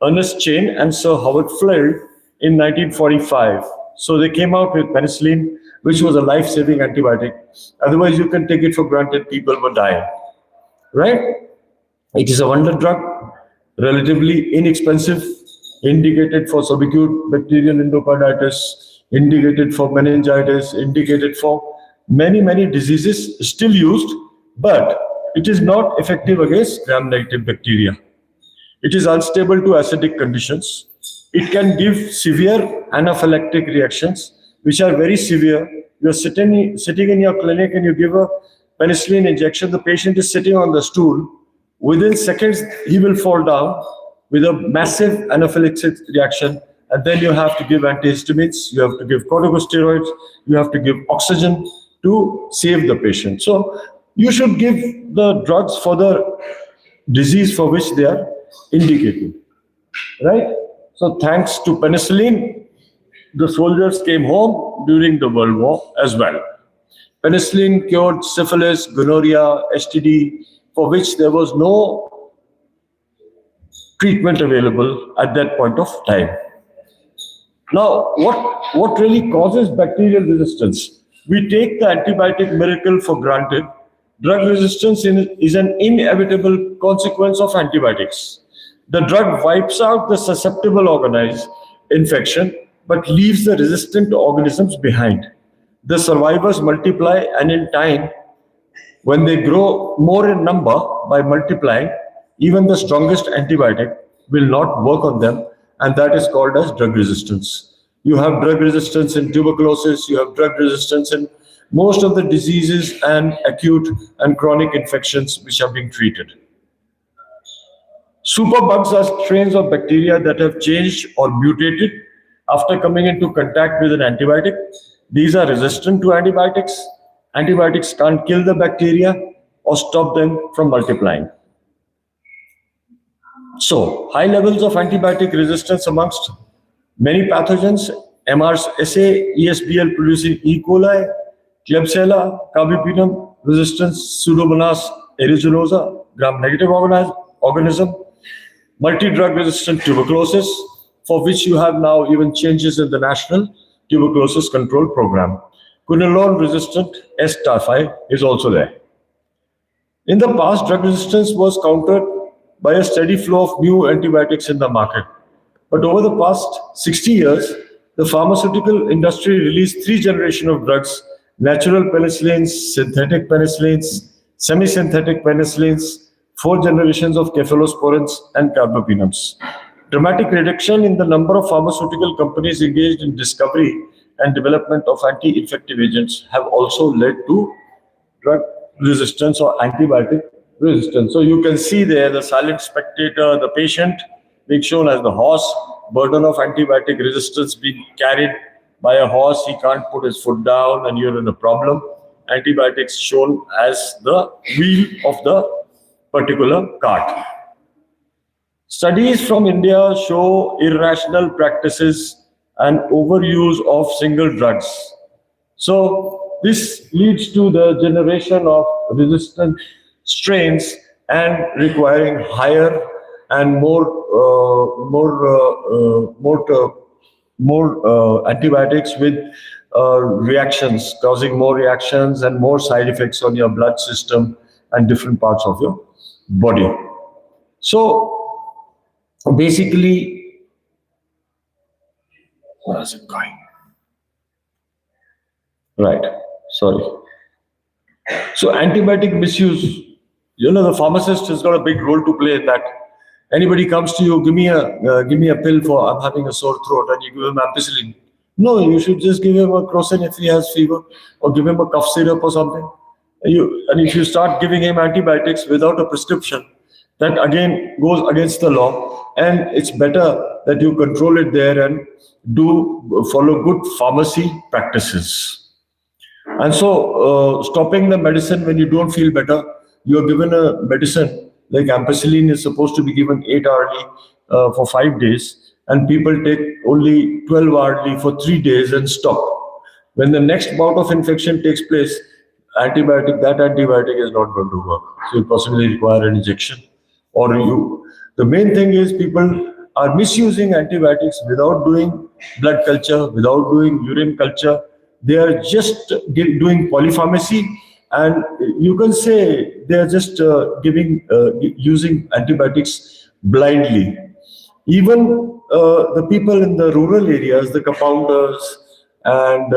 Ernest Chain, and Sir Howard Florey in 1945. So they came out with penicillin, which was a life-saving antibiotic. Otherwise, you can take it for granted people were dying, right? It is a wonder drug, relatively inexpensive, indicated for subacute bacterial endocarditis, indicated for meningitis, indicated for many diseases, still used, but it is not effective against gram-negative bacteria. It is unstable to acidic conditions. It can give severe anaphylactic reactions, which are very severe. You're sitting in your clinic and you give a penicillin injection. The patient is sitting on the stool. Within seconds, he will fall down with a massive anaphylactic reaction. And then you have to give antihistamines, you have to give corticosteroids, you have to give oxygen to save the patient. So you should give the drugs for the disease for which they are indicated, right? So thanks to penicillin, the soldiers came home during the World War as well. Penicillin cured syphilis, gonorrhea, STD, for which there was no treatment available at that point of time. Now, what really causes bacterial resistance? We take the antibiotic miracle for granted. Drug resistance is an inevitable consequence of antibiotics. The drug wipes out the susceptible organized infection, but leaves the resistant organisms behind. The survivors multiply, and in time, when they grow more in number by multiplying, even the strongest antibiotic will not work on them, and that is called as drug resistance. You have drug resistance in tuberculosis, you have drug resistance in most of the diseases and acute and chronic infections which are being treated. Superbugs are strains of bacteria that have changed or mutated after coming into contact with an antibiotic. These are resistant to antibiotics. Antibiotics can't kill the bacteria or stop them from multiplying. So, high levels of antibiotic resistance amongst many pathogens, MRSA, ESBL producing E. coli, Klebsiella, Carbapenem resistance, Pseudomonas aeruginosa, gram-negative organism, multi-drug resistant tuberculosis, for which you have now even changes in the National Tuberculosis Control Program. Quinolone resistant S. staphylococcus is also there. In the past, drug resistance was countered by a steady flow of new antibiotics in the market. But over the past 60 years, the pharmaceutical industry released 3 generations of drugs: natural penicillins, synthetic penicillins, semi-synthetic penicillins, 4 generations of cephalosporins and carbapenems. Dramatic reduction in the number of pharmaceutical companies engaged in discovery and development of anti-infective agents have also led to drug resistance or antibiotic resistance. So you can see there the silent spectator, the patient being shown as the horse, burden of antibiotic resistance being carried by a horse. He can't put his foot down and you're in a problem. Antibiotics shown as the wheel of the particular cart. Studies from India show irrational practices and overuse of single drugs. So this leads to the generation of resistant strains and requiring higher and more antibiotics with reactions, causing more reactions and more side effects on your blood system and different parts of your body. So basically, where is it going? Right, sorry. So antibiotic misuse, the pharmacist has got a big role to play in that. Anybody comes to you, give me a pill for I'm having a sore throat, and you give him ampicillin. No, you should just give him a crocin if he has fever, or give him a cough syrup or something. And if you start giving him antibiotics without a prescription, that again goes against the law. And it's better that you control it there and do follow good pharmacy practices. And so, stopping the medicine when you don't feel better, you are given a medicine like ampicillin is supposed to be given 8 hourly for 5 days, and people take only 12 hourly for 3 days and stop. When the next bout of infection takes place, that antibiotic is not going to work. So you possibly require an injection, or you. The main thing is people are misusing antibiotics without doing blood culture, without doing urine culture. They are just doing polypharmacy, and you can say they are just using antibiotics blindly. Even the people in the rural areas, the compounders, and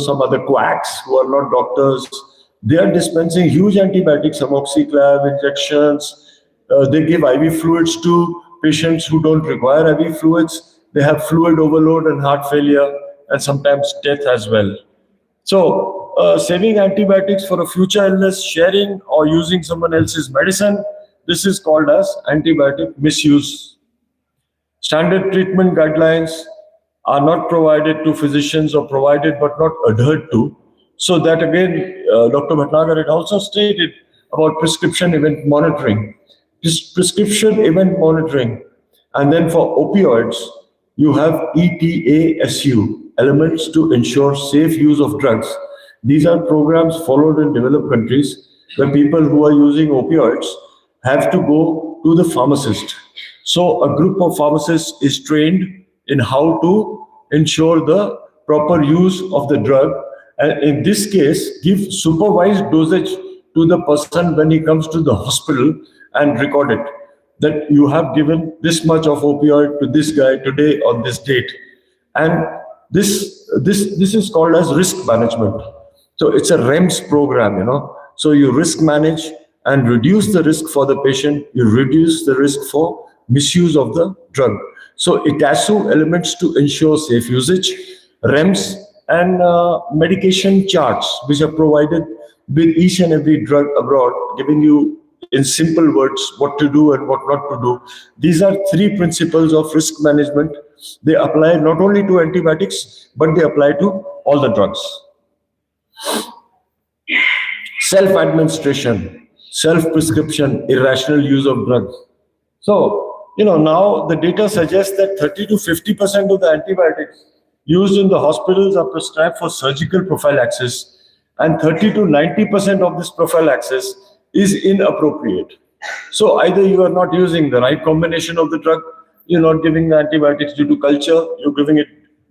some other quacks who are not doctors, they are dispensing huge antibiotics, amoxiclav injections. They give IV fluids to patients who don't require IV fluids. They have fluid overload and heart failure, and sometimes death as well. So, saving antibiotics for a future illness, sharing or using someone else's medicine, this is called as antibiotic misuse. Standard treatment guidelines are not provided to physicians, or provided but not adhered to. So that again, Dr. Bhatnagar had also stated about prescription event monitoring. This prescription event monitoring, and then for opioids, you have ETASU, elements to ensure safe use of drugs. These are programs followed in developed countries where people who are using opioids have to go to the pharmacist. So a group of pharmacists is trained in how to ensure the proper use of the drug, and in this case, give supervised dosage to the person when he comes to the hospital, and record it that you have given this much of opioid to this guy today on this date. And this is called as risk management. So it's a REMS program. So you risk manage and reduce the risk for the patient. You reduce the risk for misuse of the drug. So ETASU, elements to ensure safe usage, REMS, and medication charts, which are provided with each and every drug abroad, giving you in simple words what to do and what not to do. These are 3 principles of risk management. They apply not only to antibiotics, but they apply to all the drugs. Self-administration, self-prescription, irrational use of drugs. So, now the data suggests that 30 to 50% of the antibiotics used in the hospitals are prescribed for surgical prophylaxis, and 30 to 90% of this prophylaxis is inappropriate. So either you are not using the right combination of the drug, you're not giving the antibiotics due to culture, you're giving it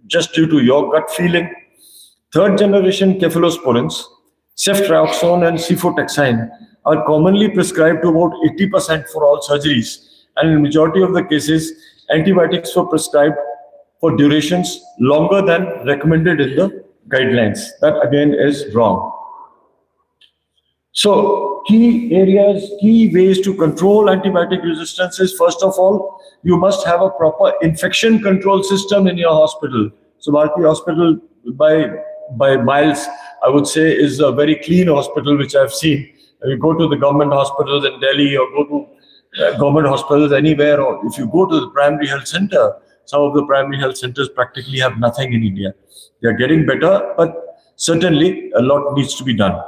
just due to your gut feeling. Third generation cephalosporins, ceftriaxone and cefotaxime, are commonly prescribed to about 80% for all surgeries. And in majority of the cases, antibiotics were prescribed for durations longer than recommended in the guidelines. That again is wrong. So key ways to control antibiotic resistance is, first of all, you must have a proper infection control system in your hospital. Subharti Hospital, by miles, I would say, is a very clean hospital, which I've seen. You go to the government hospitals in Delhi, or go to government hospitals anywhere, or if you go to the primary health center, some of the primary health centers practically have nothing in India. They are getting better, but certainly a lot needs to be done.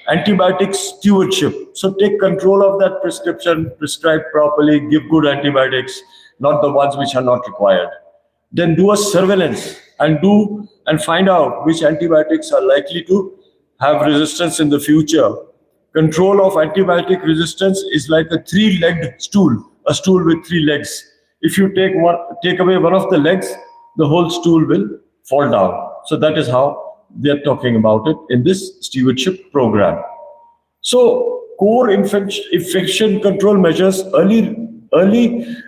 Antibiotic stewardship. So take control of that prescription, prescribe properly, give good antibiotics, not the ones which are not required. Then do a surveillance and find out which antibiotics are likely to have resistance in the future. Control of antibiotic resistance is like a 3-legged stool, a stool with 3 legs. If you take away one of the legs, the whole stool will fall down. So that is how they're talking about it in this stewardship program. So core infection control measures, early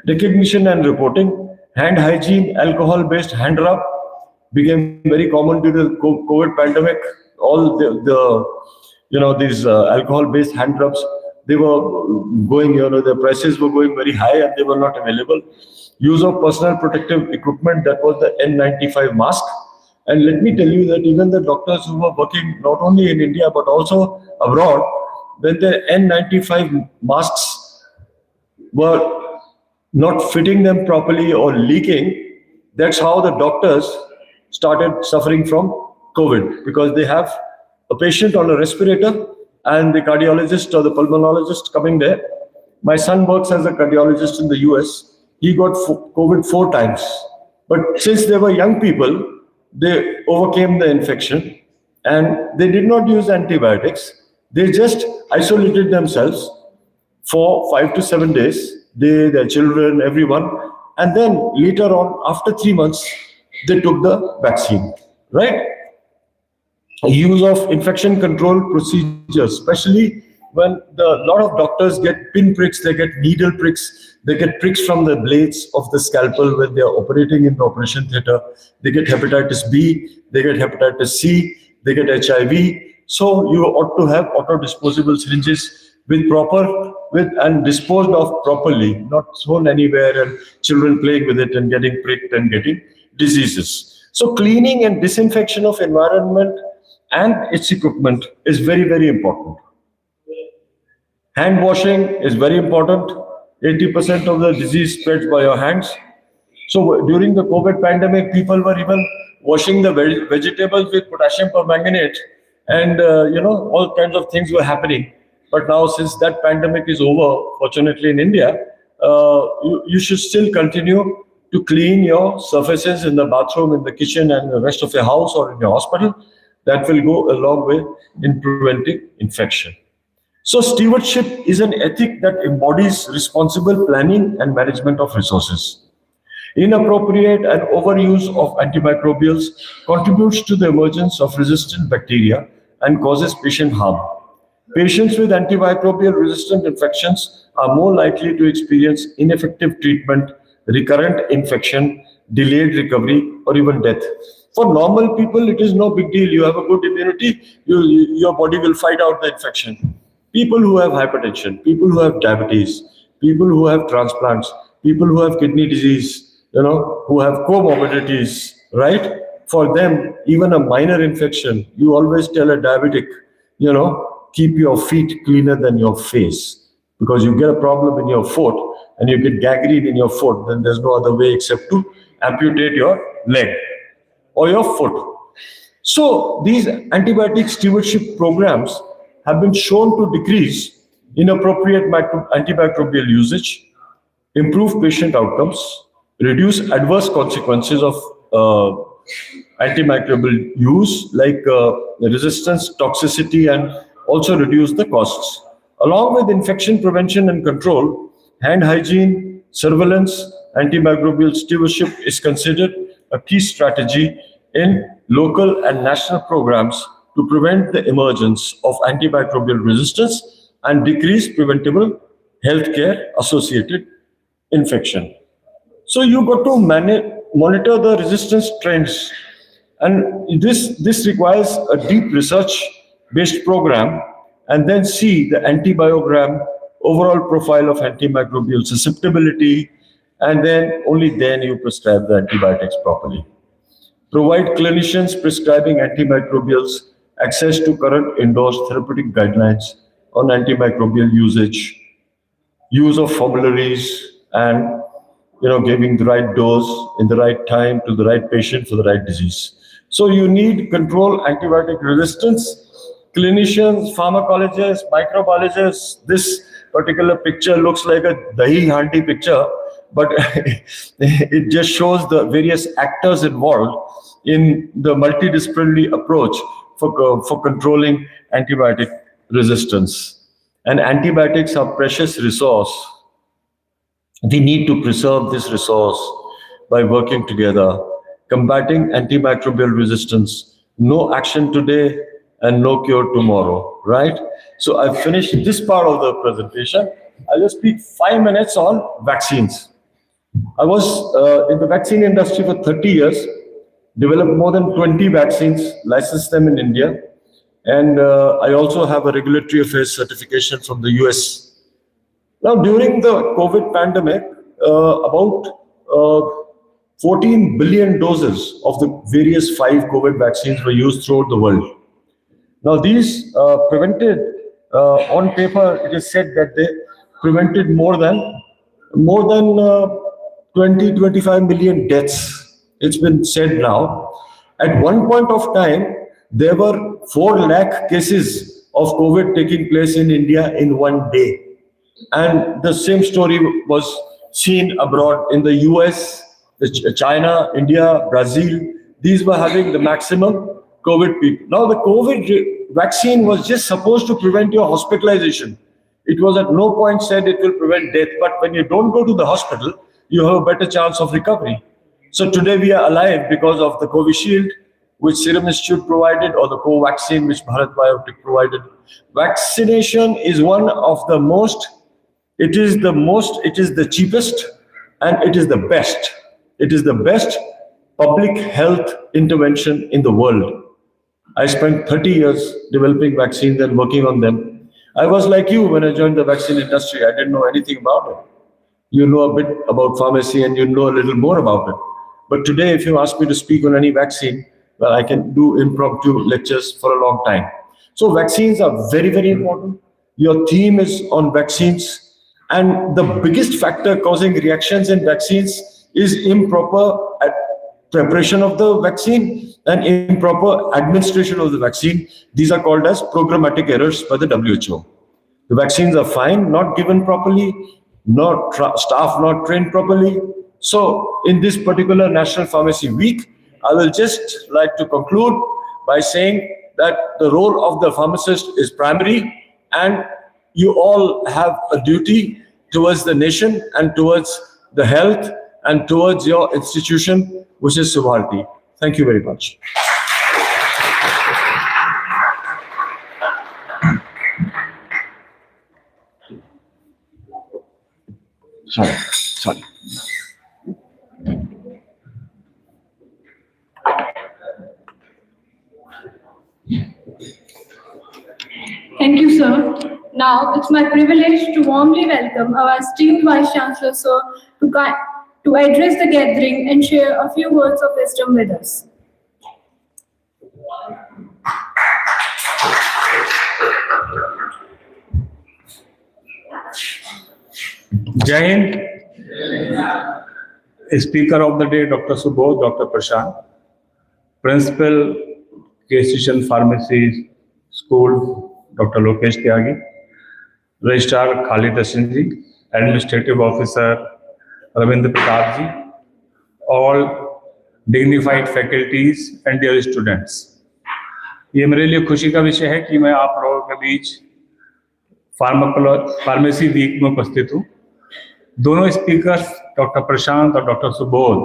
recognition and reporting, hand hygiene, alcohol-based hand rub became very common during the COVID pandemic. All these alcohol-based hand rubs, they were going, the prices were going very high and they were not available. Use of personal protective equipment, that was the N95 mask, And let me tell you that even the doctors who were working not only in India but also abroad, when the N95 masks were not fitting them properly or leaking, that's how the doctors started suffering from COVID, because they have a patient on a respirator and the cardiologist or the pulmonologist coming there. My son works as a cardiologist in the US. He got COVID 4 times. But since they were young people, they overcame the infection and they did not use antibiotics. They just isolated themselves for 5 to 7 days, they, their children, everyone. And then later on, after 3 months, they took the vaccine, right? Use of infection control procedures, especially when a lot of doctors get pin pricks, they get needle pricks, they get pricks from the blades of the scalpel when they are operating in the operation theater. They get hepatitis B, they get hepatitis C, they get HIV. So you ought to have auto-disposable syringes and disposed of properly, not thrown anywhere and children playing with it and getting pricked and getting diseases. So cleaning and disinfection of environment and its equipment is very, very important. Hand washing is very important. 80% of the disease spreads by your hands. So during the COVID pandemic, people were even washing the vegetables with potassium permanganate, and all kinds of things were happening. But now, since that pandemic is over, fortunately in India, you should still continue to clean your surfaces in the bathroom, in the kitchen, and the rest of your house or in your hospital. That will go a long way in preventing infection. So stewardship is an ethic that embodies responsible planning and management of resources. Inappropriate and overuse of antimicrobials contributes to the emergence of resistant bacteria and causes patient harm. Patients with antimicrobial resistant infections are more likely to experience ineffective treatment, recurrent infection, delayed recovery, or even death. For normal people, it is no big deal. You have a good immunity, your body will fight out the infection. People who have hypertension, people who have diabetes, people who have transplants, people who have kidney disease, who have comorbidities, right? For them, even a minor infection, you always tell a diabetic, keep your feet cleaner than your face. Because you get a problem in your foot and you get gangrene in your foot, then there's no other way except to amputate your leg or your foot. So these antibiotic stewardship programs have been shown to decrease inappropriate antimicrobial usage, improve patient outcomes, reduce adverse consequences of antimicrobial use like resistance, toxicity, and also reduce the costs. Along with infection prevention and control, hand hygiene, surveillance, antimicrobial stewardship is considered a key strategy in local and national programs to prevent the emergence of antimicrobial resistance and decrease preventable healthcare associated infection. So you got to monitor the resistance trends, and this requires a deep research-based program, and then see the antibiogram, overall profile of antimicrobial susceptibility, and then only then you prescribe the antibiotics properly. Provide clinicians prescribing antimicrobials access to current endorsed therapeutic guidelines on antimicrobial usage, use of formularies, and giving the right dose in the right time to the right patient for the right disease. So you need control antibiotic resistance. Clinicians, pharmacologists, microbiologists, this particular picture looks like a dahi handi picture, but it just shows the various actors involved in the multidisciplinary approach for controlling antibiotic resistance. And antibiotics are precious resource. We need to preserve this resource by working together, combating antimicrobial resistance. No action today and no cure tomorrow, right? So I've finished this part of the presentation. I'll just speak 5 minutes on vaccines. I was in the vaccine industry for 30 years, developed more than 20 vaccines, licensed them in India, and I also have a regulatory affairs certification from the US. Now, during the COVID pandemic, about 14 billion doses of the various 5 COVID vaccines were used throughout the world. Now, these prevented, on paper, it is said that they prevented more than 20-25 million deaths. It's been said now. At one point of time, there were 4 lakh cases of COVID taking place in India in one day. And the same story was seen abroad in the US, China, India, Brazil. These were having the maximum COVID people. Now, the COVID vaccine was just supposed to prevent your hospitalization. It was at no point said it will prevent death. But when you don't go to the hospital, you have a better chance of recovery. So today we are alive because of the Covishield, which Serum Institute provided, or the Covaxin, which Bharat Biotech provided. Vaccination is one of the most, it is the cheapest, and it is the best. It is the best public health intervention in the world. I spent 30 years developing vaccines and working on them. I was like you when I joined the vaccine industry. I didn't know anything about it. You know a bit about pharmacy and you know a little more about it. But today, if you ask me to speak on any vaccine, well, I can do impromptu lectures for a long time. So vaccines are very, very important. Your theme is on vaccines. And the biggest factor causing reactions in vaccines is improper preparation of the vaccine and improper administration of the vaccine. These are called as programmatic errors by the WHO. The vaccines are fine, not given properly, staff not trained properly. So in this particular National Pharmacy Week, I will just like to conclude by saying that the role of the pharmacist is primary, and you all have a duty towards the nation and towards the health and towards your institution, which is Subharti. Thank you very much. Sorry. Thank you, sir. Now, it's my privilege to warmly welcome our esteemed Vice Chancellor, sir, to address the gathering and share a few words of wisdom with us. Jai Hind. Speaker of the day, Dr. Subodh, Dr. Prashant, Principal, K. Pharmacy School, Dr. Lokesh Tyagi, Registrar Khalid Hassan ji, Administrative Officer Ravindra Pratap ji, all dignified faculties and dear students. ये मेरे लिए खुशी का विषय है कि मैं आप लोगों के बीच फार्मेसी वीक में उपस्थित हूँ. दोनों स्पीकर्स डॉक्टर प्रशांत और डॉक्टर सुबोध,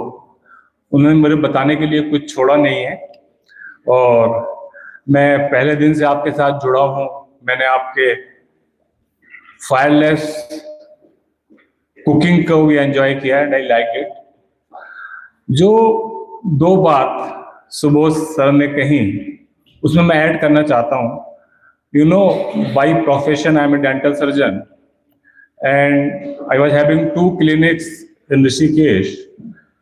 उन्होंने मुझे बताने के लिए कुछ छोड़ा नहीं है और मैं पहले दिन से आपके साथ जुड़ा हूँ. मैंने आपके फायरलेस कुकिंग को भी एंजॉय किया एंड आई लाइक इट. जो 2 बात सुबोध सर ने कही उसमें मैं ऐड करना चाहता हूँ. You know, by profession, I'm a dental surgeon, and I was having 2 clinics in Rishikesh,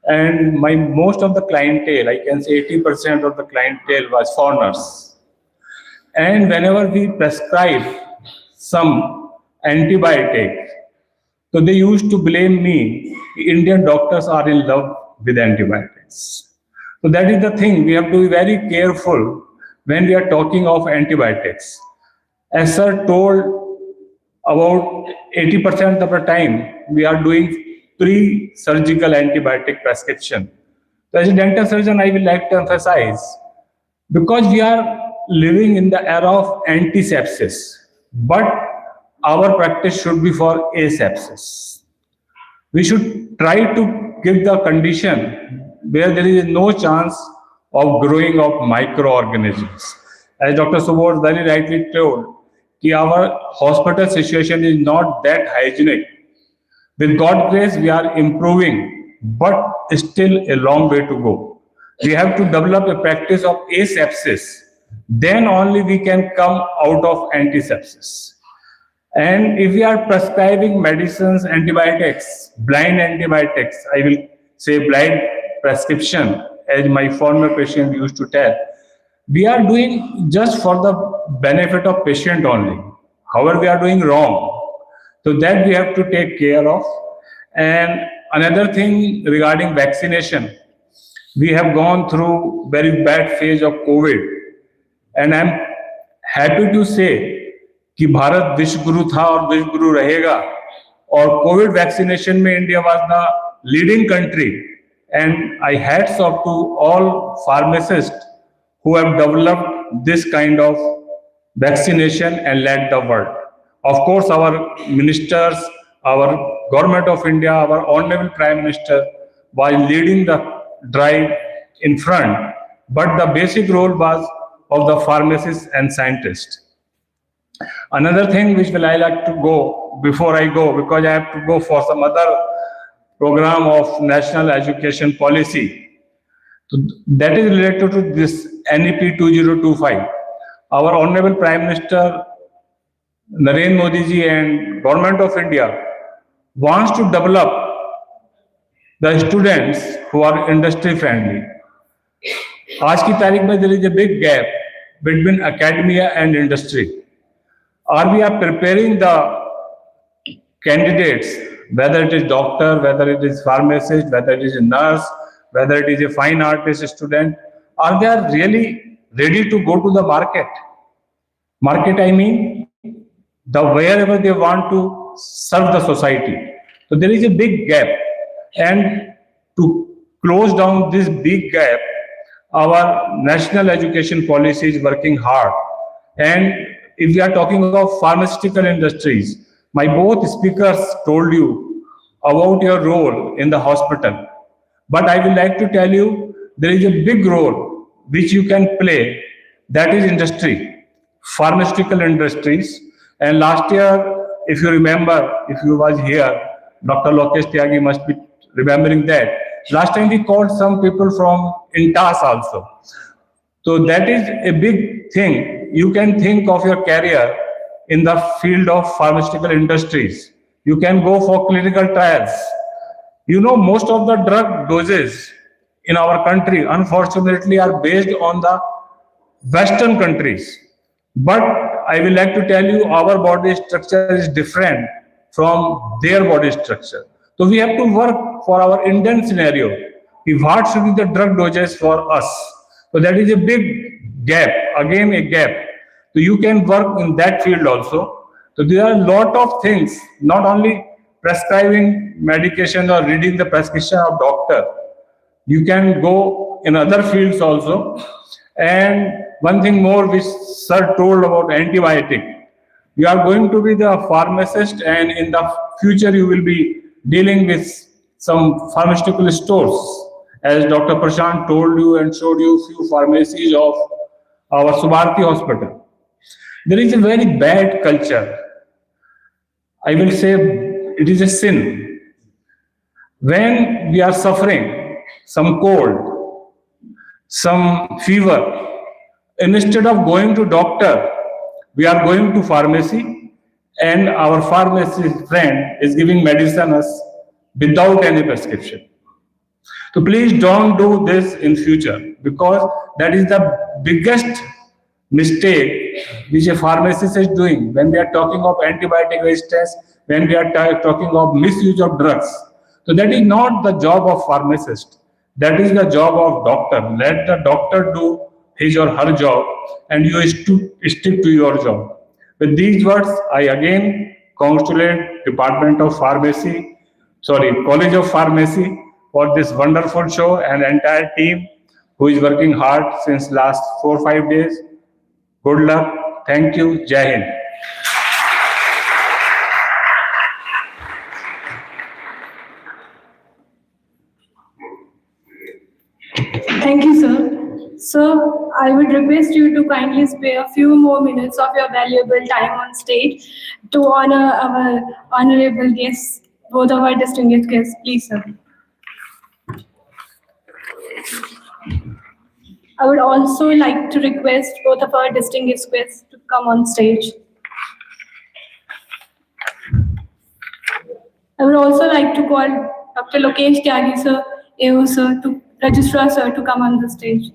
and most of the clientele, I can say 80% of the clientele was foreigners. And whenever we prescribe some antibiotic, so they used to blame me, Indian doctors are in love with antibiotics. So that is the thing, we have to be very careful when we are talking of antibiotics. As sir told, about 80% of the time, we are doing pre-surgical antibiotic prescription. So as a dental surgeon, I would like to emphasize, because we are living in the era of antisepsis, but our practice should be for asepsis. We should try to give the condition where there is no chance of growing of microorganisms. As Dr. Subodh very rightly told, our hospital situation is not that hygienic. With God's grace, we are improving, but still a long way to go. We have to develop a practice of asepsis. Then only we can come out of antisepsis. And if we are prescribing medicines, antibiotics, blind antibiotics, I will say blind prescription, as my former patient used to tell, we are doing just for the benefit of patient only. However, we are doing wrong. So that we have to take care of. And another thing regarding vaccination, we have gone through very bad phase of COVID, and I'm happy to say कि भारत विश्व गुरु था और विश्व गुरु रहेगा, और Covid vaccination में India was the leading country, and I hats off to all pharmacists who have developed this kind of vaccination and led the world. Of course, our ministers, our government of India, our honorable Prime Minister was leading the drive in front, but the basic role was of the pharmacists and scientists. Another thing which will I like to go before I go, because I have to go for some other program of national education policy. So that is related to this NEP 2025. Our honorable Prime Minister Narendra Modi ji and Government of India wants to develop the students who are industry friendly. आज की तारीख में there is a big gap between academia and industry. Or we are preparing the candidates, whether it is doctor, whether it is pharmacist, whether it is a nurse, whether it is a fine artist student, are they are really ready to go to the market? Market, I mean, the wherever they want to serve the society. So there is a big gap, and to close down this big gap, our national education policy is working hard. And if we are talking about pharmaceutical industries, my both speakers told you about your role in the hospital. But I would like to tell you, there is a big role which you can play, that is industry, pharmaceutical industries. And last year, if you remember, if you was here, Dr. Lokesh Tyagi must be remembering that. Last time we called some people from Intas also. So that is a big thing. You can think of your career in the field of pharmaceutical industries. You can go for clinical trials. You know, most of the drug doses in our country, unfortunately, are based on the Western countries. But I will like to tell you, our body structure is different from their body structure. So we have to work for our Indian scenario. What should be the drug doses for us? So that is a big gap, again a gap. So you can work in that field also. So there are a lot of things, not only prescribing medication or reading the prescription of doctor. You can go in other fields also. And one thing more which sir told about antibiotic. You are going to be the pharmacist, and in the future you will be dealing with some pharmaceutical stores. As Dr. Prashant told you and showed you few pharmacies of our Subharti hospital. There is a very bad culture. I will say it is a sin. When we are suffering some cold, some fever, instead of going to doctor, we are going to pharmacy, and our pharmacist friend is giving medicine us without any prescription. So please don't do this in future, because that is the biggest mistake which a pharmacist is doing when we are talking of antibiotic resistance, when we are talking of misuse of drugs. So that is not the job of pharmacist. That is the job of doctor. Let the doctor do his or her job, and you stick to your job. With these words, I again congratulate Department of Pharmacy, College of Pharmacy for this wonderful show, and entire team who is working hard since last 4 or 5 days. Good luck. Thank you. Jai Hind. Thank you, sir. So I would request you to kindly spare a few more minutes of your valuable time on stage to honor our honorable guests, both of our distinguished guests. Please, sir. I would also like to request both of our distinguished guests to come on stage. I would also like to call Dr. Lokesh Tyagi, sir, AO, sir, to Registrar Sir to come on the stage.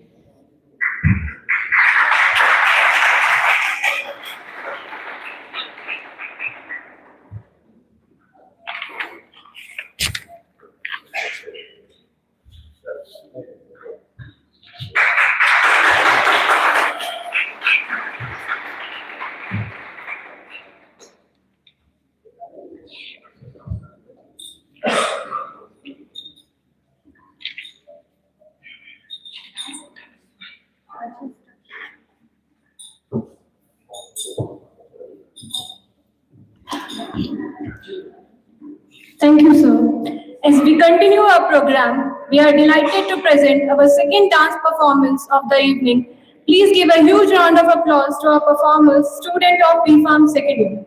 Thank you, sir. As we continue our program, we are delighted to present our second dance performance of the evening. Please give a huge round of applause to our performers, student of B.Pharm second year.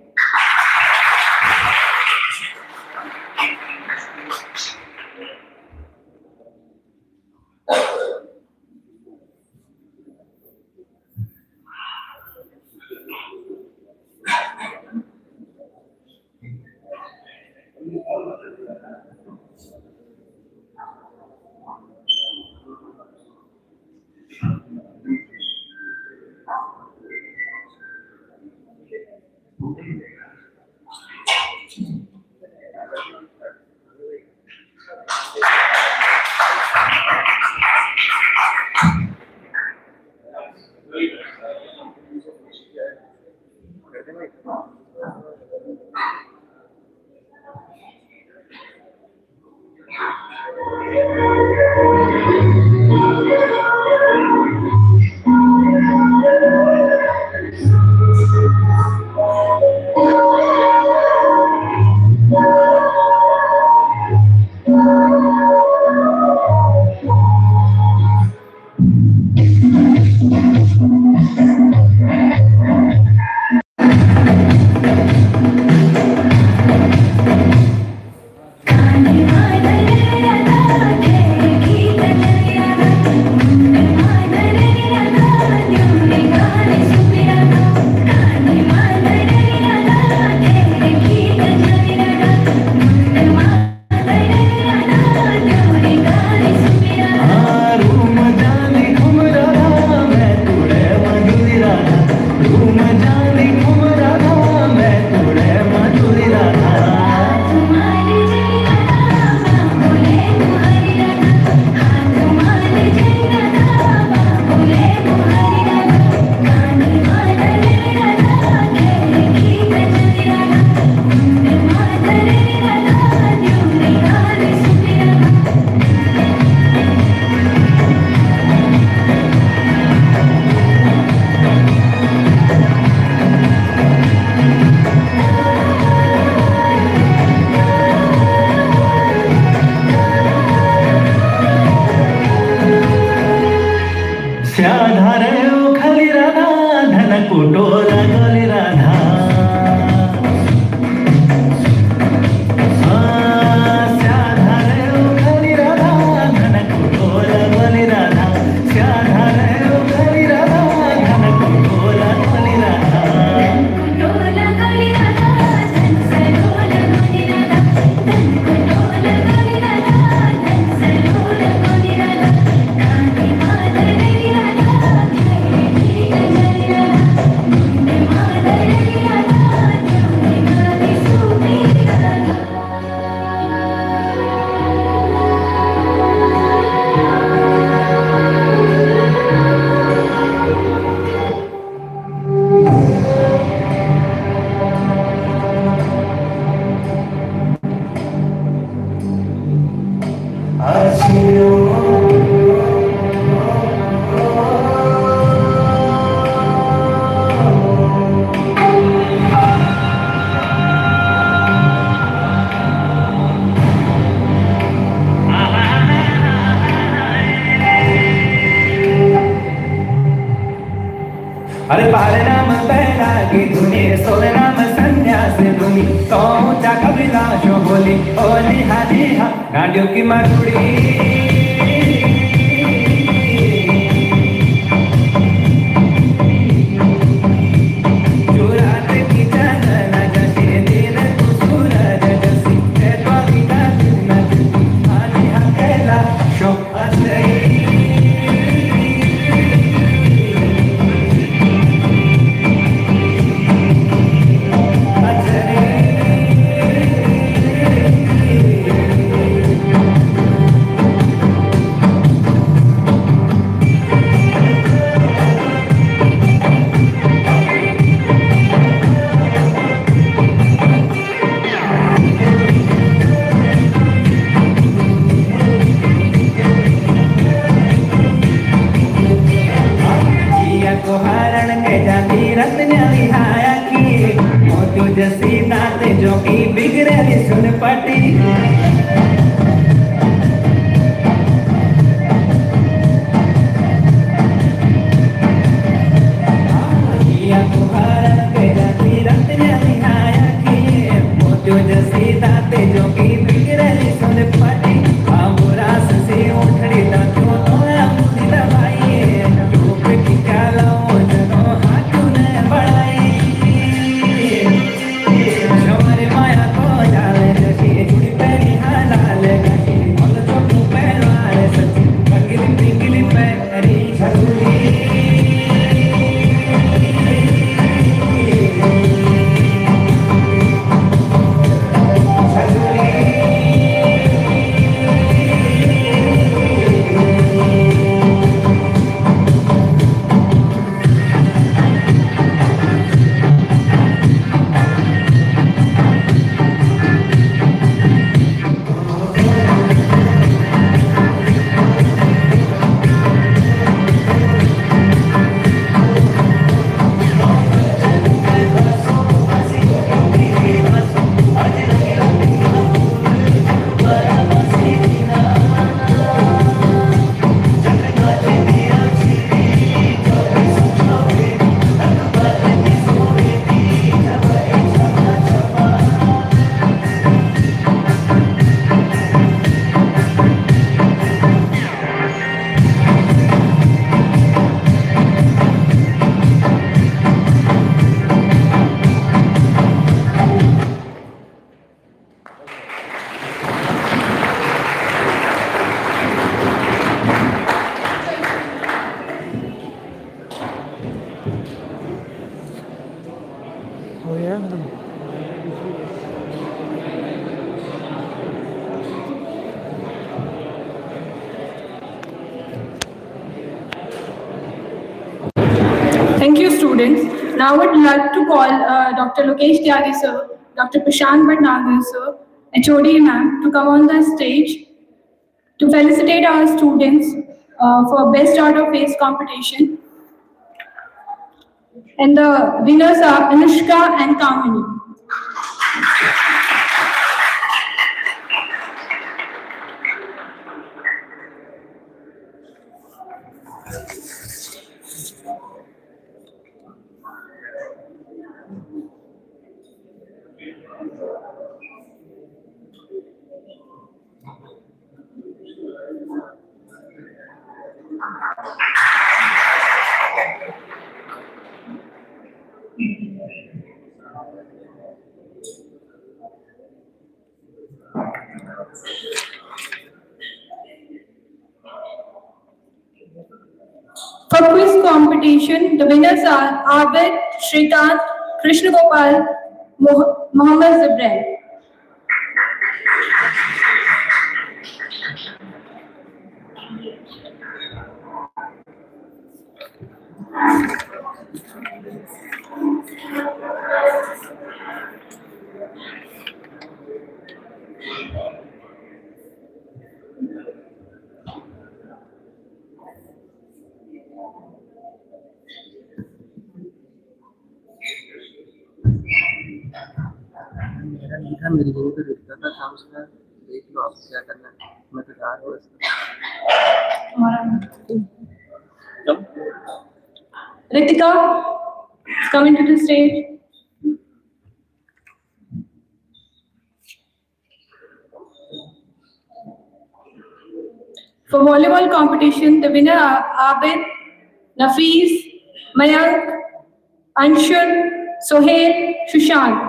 अरे पारे नाम पहला की धुनी सोरे नाम संन्यास धुनी तो ऊंचा कबीला शो बोली ओली हाली हा नाडियों की मरुड़ी Show us the बिगड़ेली soon party Thank you, students. Now I would like to call Dr. Lokesh Tyagi sir, Dr. Prashant Bhatnagar sir, HOD ma'am to come on the stage to felicitate our students for Best Art of Face competition. And the winners are Anushka and Kamini. For quiz competition, the winners are Abid, Shrikant, Krishna Gopal, Mohammad Zibran. मेरा नहीं था, मेरी जगह पे रिश्ता था काम से। देख लो आप क्या करना है, मैं तो जा रहा हूँ Ritika, coming to the stage. For volleyball competition, the winner are Abid, Nafees, Mayank, Anshul, Sohail, Sushant.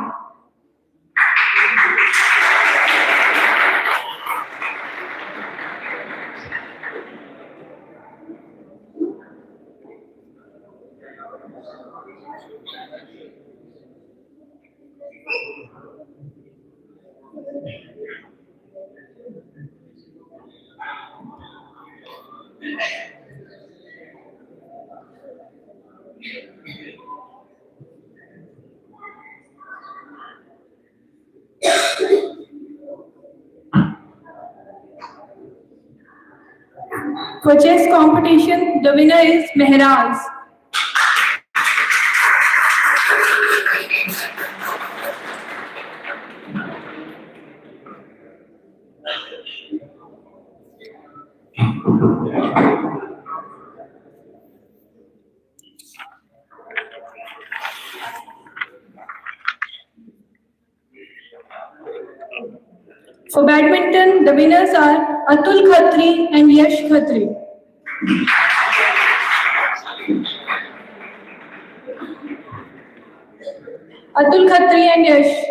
For chess competition, the winner is Mehraz. For badminton, the winners are Atul Khatri and Yash Khatri. Atul Khatri and Yash.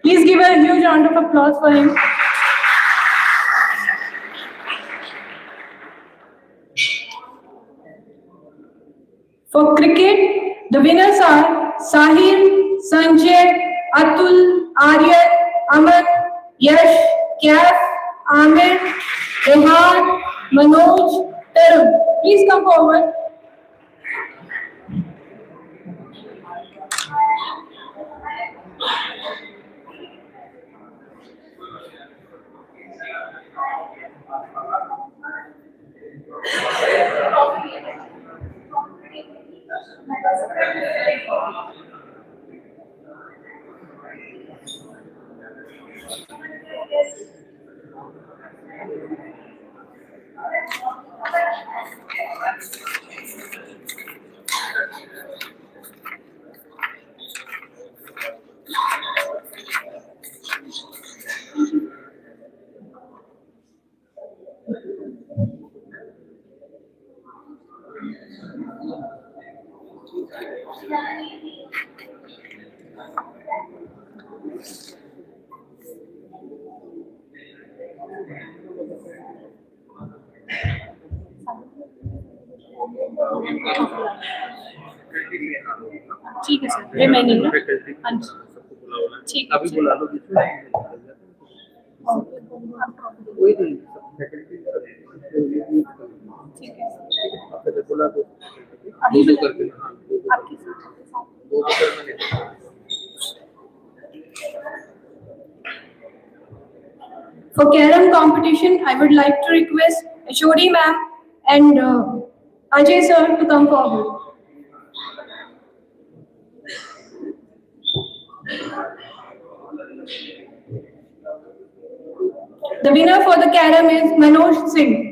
Please give a huge round of applause for him. For cricket, the winners are Sahil, Sanjay, Atul, Aryan, Aman, Yash, Kaif, Amir, Rehan, Manoj, Tarun. Please come forward. ठीक है sir, remaining ना? हाँ जी, ठीक है। अभी बुला लो कोई नहीं ठीक है। आपसे बुला दो अभी दो करके हाँ आपके साथ। दो करके For Carom competition, I would like to request Ashodi ma'am and Ajay sir to come forward. The winner for the Carom is Manoj Singh.